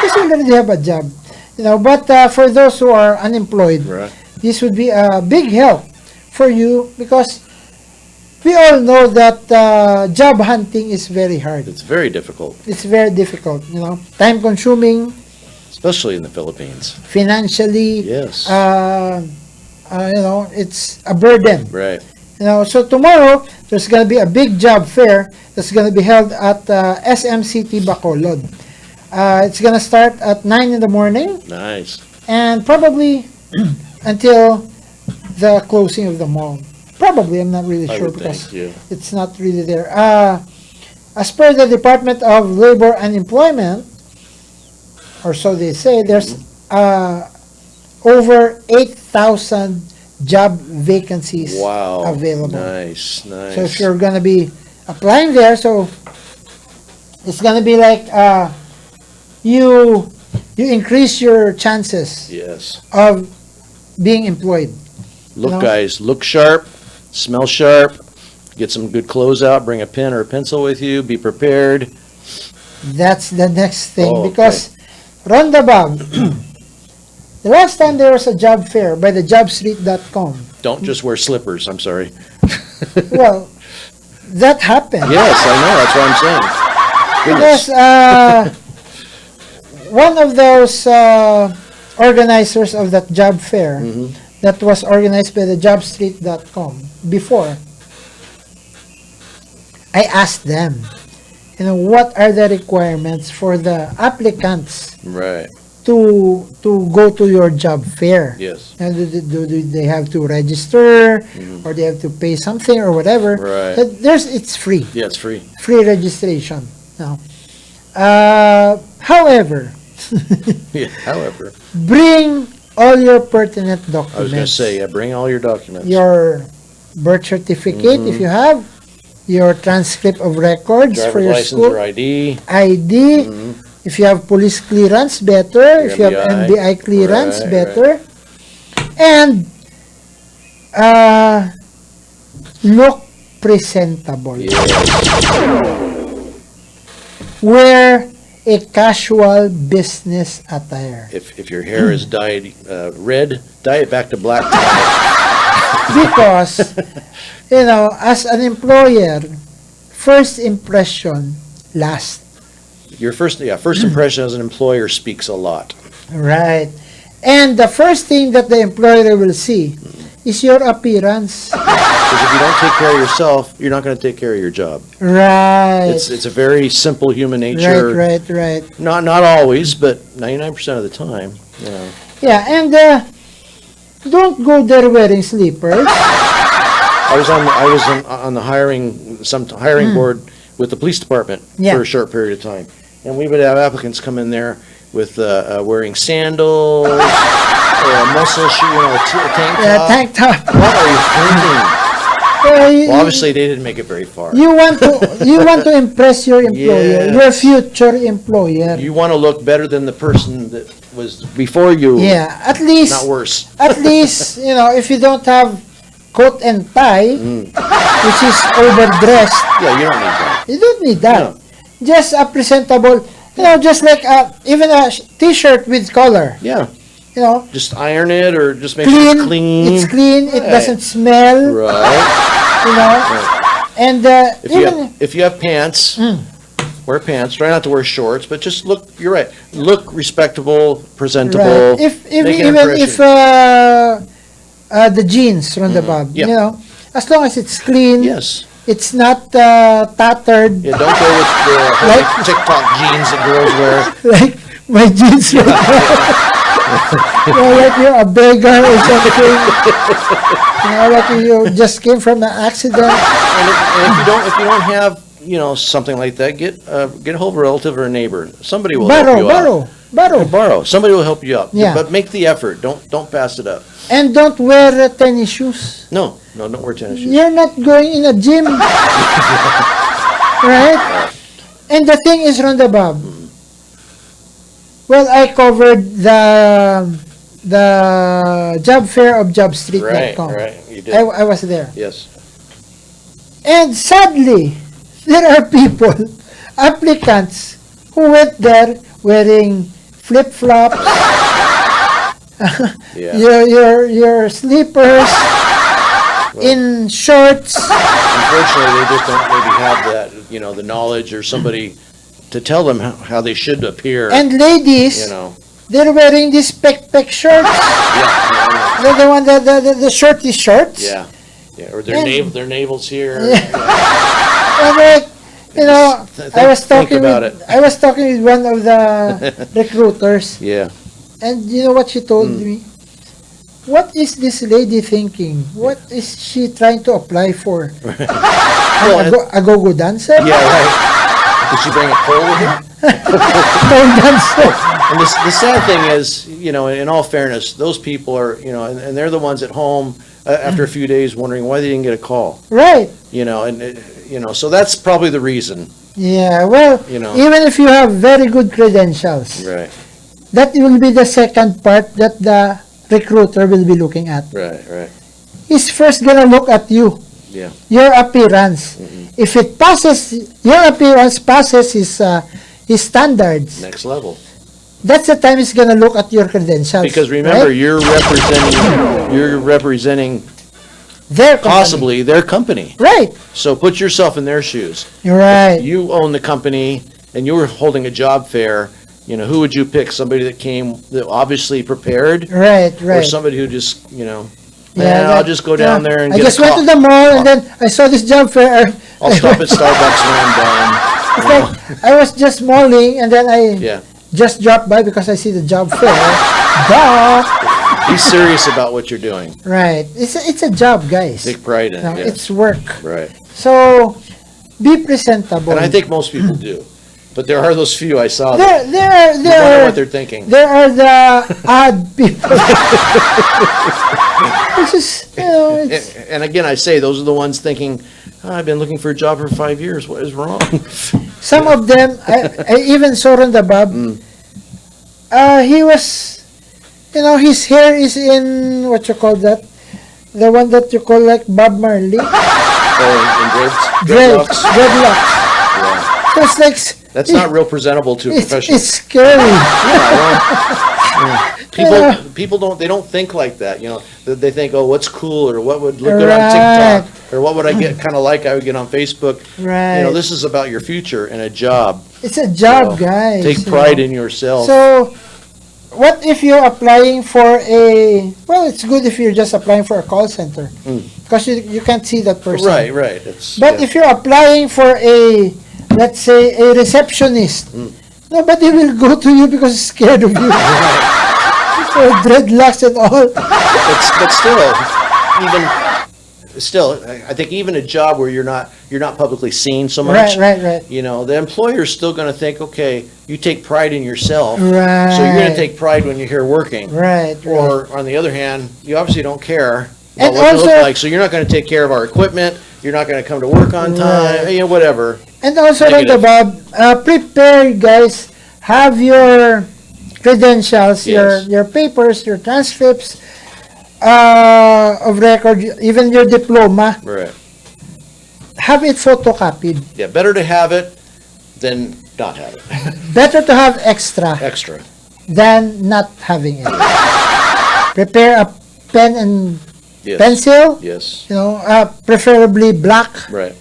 Because you already have a job. But for those who are unemployed, this would be a big help for you, because we all know that job hunting is very hard. It's very difficult. It's very difficult, time consuming, especially in the Philippines. Financially. Yes. It's a burden. Right. So tomorrow there's going to be a big job fair that's going to be held at SMCT Bacolod. It's going to start at 9 in the morning. Nice. And probably until the closing of the mall. Probably, I'm not really sure because it's not really there. As per the Department of Labor and Employment, or so they say, there's over 8,000 job vacancies available. Nice, nice. So if you're going to be applying there, so it's going to be like you increase your chances of being employed. Look, guys, look sharp, smell sharp, get some good clothes out, bring a pen or a pencil with you, be prepared. That's the next thing, because Ronda Bob, the last time there was a job fair by the jobstreet.com. Don't just wear slippers, I'm sorry. Well, that happened. Yes, I know, that's what I'm saying. Because one of those organizers of that job fair that was organized by the jobstreet.com before, I asked them, what are the requirements for the applicants to go to your job fair? Yes. And do they have to register or they have to pay something or whatever? It's free. Yeah, it's free. Free registration. Now, however, bring all your pertinent documents. I was going to say, bring all your documents. Your birth certificate, if you have, your transcript of records for your license school, or ID. If you have police clearance, better. If you have NBI clearance, better. And look presentable. Wear a casual business attire. If your hair is dyed red, dye it back to black. Because, as an employer, first impression lasts. Your first impression as an employer speaks a lot. Right. And the first thing that the employer will see is your appearance. Because if you don't take care of yourself, you're not going to take care of your job. Right. It's a very simple human nature. Right. Not always, but 99% of the time. Yeah, and don't go there wearing slippers. I was on the hiring board with the police department for a short period of time, and we would have applicants come in there with wearing sandals or a muscle shoe, a tank top. What are you thinking? Well, obviously they didn't make it very far. You want to impress your employer, your future employer. You want to look better than the person that was before you. Yeah, at least not worse. At least if you don't have coat and tie, which is overdressed. Yeah, you don't need that. You don't need that. No. Just a presentable, just like even a t-shirt with collar. Yeah. Just iron it or just make sure it's clean. It's clean. It doesn't smell. Right. And if you have pants, wear pants. Try not to wear shorts, but just look. You're right. Look respectable, presentable. Right. If the jeans, Ronda Bob, as long as it's clean. Yes. It's not tattered. Yeah, don't go with the TikTok jeans that girls wear. Like my jeans right now. like you're a beggar or something. Like you just came from an accident. And if you don't have something like that, get a hold of a relative or a neighbor. Somebody will help you out. Borrow. Somebody will help you out. Yeah. But make the effort. Don't pass it up. And don't wear tennis shoes. No, don't wear tennis shoes. You're not going in a gym. Right? And the thing is, Ronda Bob, well, I covered the job fair of jobstreet.com. Right, you did. I was there. Yes. And sadly, there are people, applicants, who went there wearing flip-flops, your slippers, in shorts. Unfortunately, they just don't maybe have that, the knowledge or somebody to tell them how they should appear. And ladies, they're wearing these pec shorts. The one the shorty shorts. Yeah. Or their navels here. And I was talking with one of the recruiters. Yeah. And you know what she told me? What is this lady thinking? What is she trying to apply for? A go-go dancer? Yeah, right. Did she bring a pole with her? Pole dancer. And the sad thing is, in all fairness, those people are, and they're the ones at home after a few days wondering why they didn't get a call. Right. So that's probably the reason. Yeah, well, even if you have very good credentials, right, that will be the second part that the recruiter will be looking at. Right. He's first gonna look at you. Yeah. Your appearance. If it passes, your appearance passes his standards. Next level. That's the time he's gonna look at your credentials. Because remember, right? you're representing their company. Possibly their company. Right. So put yourself in their shoes. You're right. If you own the company and you were holding a job fair, who would you pick? Somebody that came obviously prepared? Right. Or somebody who just, I'll just go down there and I just went to the mall and then I saw this job fair. I'll stop at Starbucks when I'm done. It's like I was just malling and then I just dropped by because I see the job fair. Be serious about what you're doing. Right. It's a job, guys. Take pride in it. It's work. Right. So be presentable. And I think most people do. But there are those few I saw. There wonder what they're thinking. There are the odd people. Which is, and again, I say those are the ones thinking, I've been looking for a job for 5 years. What is wrong? Some of them, I even saw Ronda Bob. He was, his hair is in what you call that, the one that you call like Bob Marley. Oh, in dreadlocks. Dreadlocks. Yeah. So it's like. That's not real presentable to a professional. It's scary. People don't think like that. They think, oh, what's cool, or what would look good on TikTok, or what would I get kind of like I would get on Facebook. Right. This is about your future and a job. It's a job, guys. Take pride in yourself. So, what if you're applying for it's good if you're just applying for a call center because you can't see that person. Right. But if you're applying for let's say a receptionist, nobody will go to you because he's scared of you. Or dreadlocks and all. But still, I think even a job where you're not publicly seen so much. Right. The employer's still going to think, okay, you take pride in yourself. Right. So you're going to take pride when you're here working. Right. Or on the other hand, you obviously don't care about And what you also- look like. So you're not going to take care of our equipment. You're not going to come to work on time. Whatever. And also, Ronda Bob, prepare, guys. Have your credentials, your papers, your transcripts of record, even your diploma. Right. Have it photocopied. Yeah, better to have it than not have it. Better to have extra than not having it. Prepare a pen and pencil. Yes. Preferably black. Right.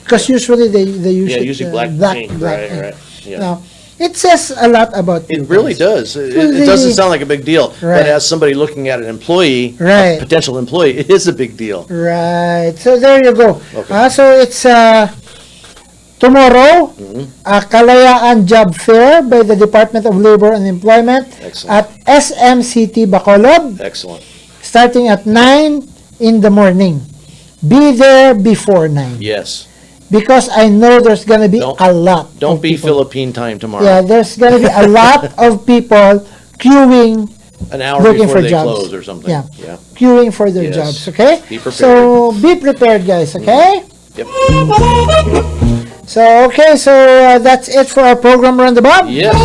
Because usually they use usually black ink. Right. Yeah. It says a lot about you. It really does. It doesn't sound like a big deal, but as somebody looking at an employee, a potential employee, it is a big deal. Right. So there you go. Okay. So it's tomorrow, Kalayaan Job Fair by the Department of Labor and Employment at SMCT Bacolod. Excellent. Starting at 9 in the morning. Be there before 9. Yes. Because I know there's going to be a lot. Don't of be people. Philippine time tomorrow. Yeah, there's going to be a lot of people queuing, An hour looking before for they jobs. close or something. Yeah. Yeah. Queuing for their Yes. jobs, okay? Be prepared. So, be prepared, guys, okay? Yep. So, okay, so that's it for our program, Roundabout. Yes.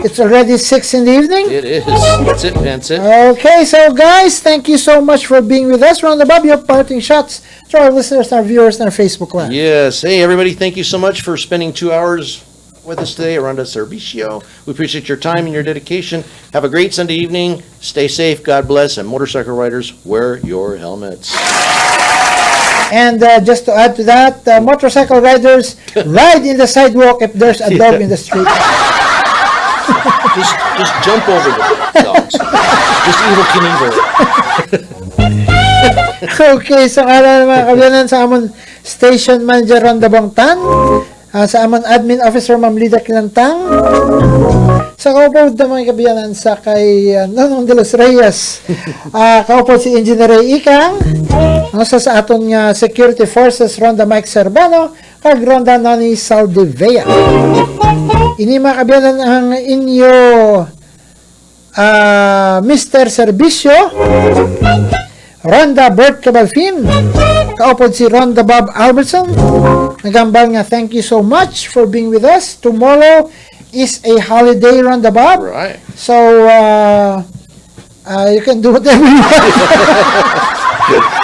It's already 6 in the evening. It is. That's it, Vince. Okay, so guys, thank you so much for being with us. Roundabout, your parting shots to our listeners, our viewers, and our Facebook Live. Yes. Hey, everybody, thank you so much for spending 2 hours with us today around Serbisyo. We appreciate your time and your dedication. Have a great Sunday evening. Stay safe. God bless. And motorcycle riders, wear your helmets. And just to add to that, motorcycle riders, ride in the sidewalk if there's a dog in the street. Just jump over the dogs. Just evil Knievel. Okay, so kala mga kabiyanan sa amon station manager Ronda Bangtan, sa amon admin officer Ma'am Lida Kinantang, sa kaupod na mga kabiyanan sa kay Nonong de los Reyes, kaupod si Engineer Ray Ikang, sa aton nga security forces Ronda Mike Serbano, kag Ronda Nani Saldivea. Ini mga kabiyanan ang inyo Mr. Serbisyo, Ronda Bert Cabalfin, kaupod si Ronda Bob Albertson. Nagambal nga thank you so much for being with us. Tomorrow is a holiday, Ronda Bob. Right. So, you can do whatever you want.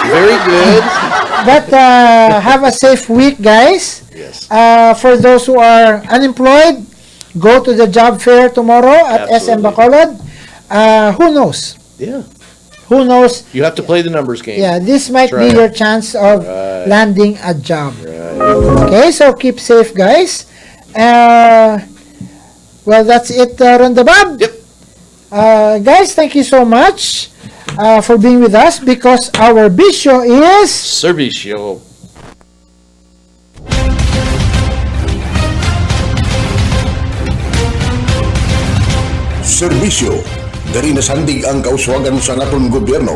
Very good. But have a safe week, guys. Yes. For those who are unemployed, go to the job fair tomorrow at SM Bacolod. Who knows? Yeah. Who knows? You have to play the numbers game. Yeah, this might That's be right. your chance of Right. landing a job. Right. Okay, so keep safe, guys. Well, that's it, Roundabout. Yep. Guys, thank you so much for being with us because our bisyo is Serbisyo. Serbisyo, diri nasandig ang kauswagan sa naton gobyerno.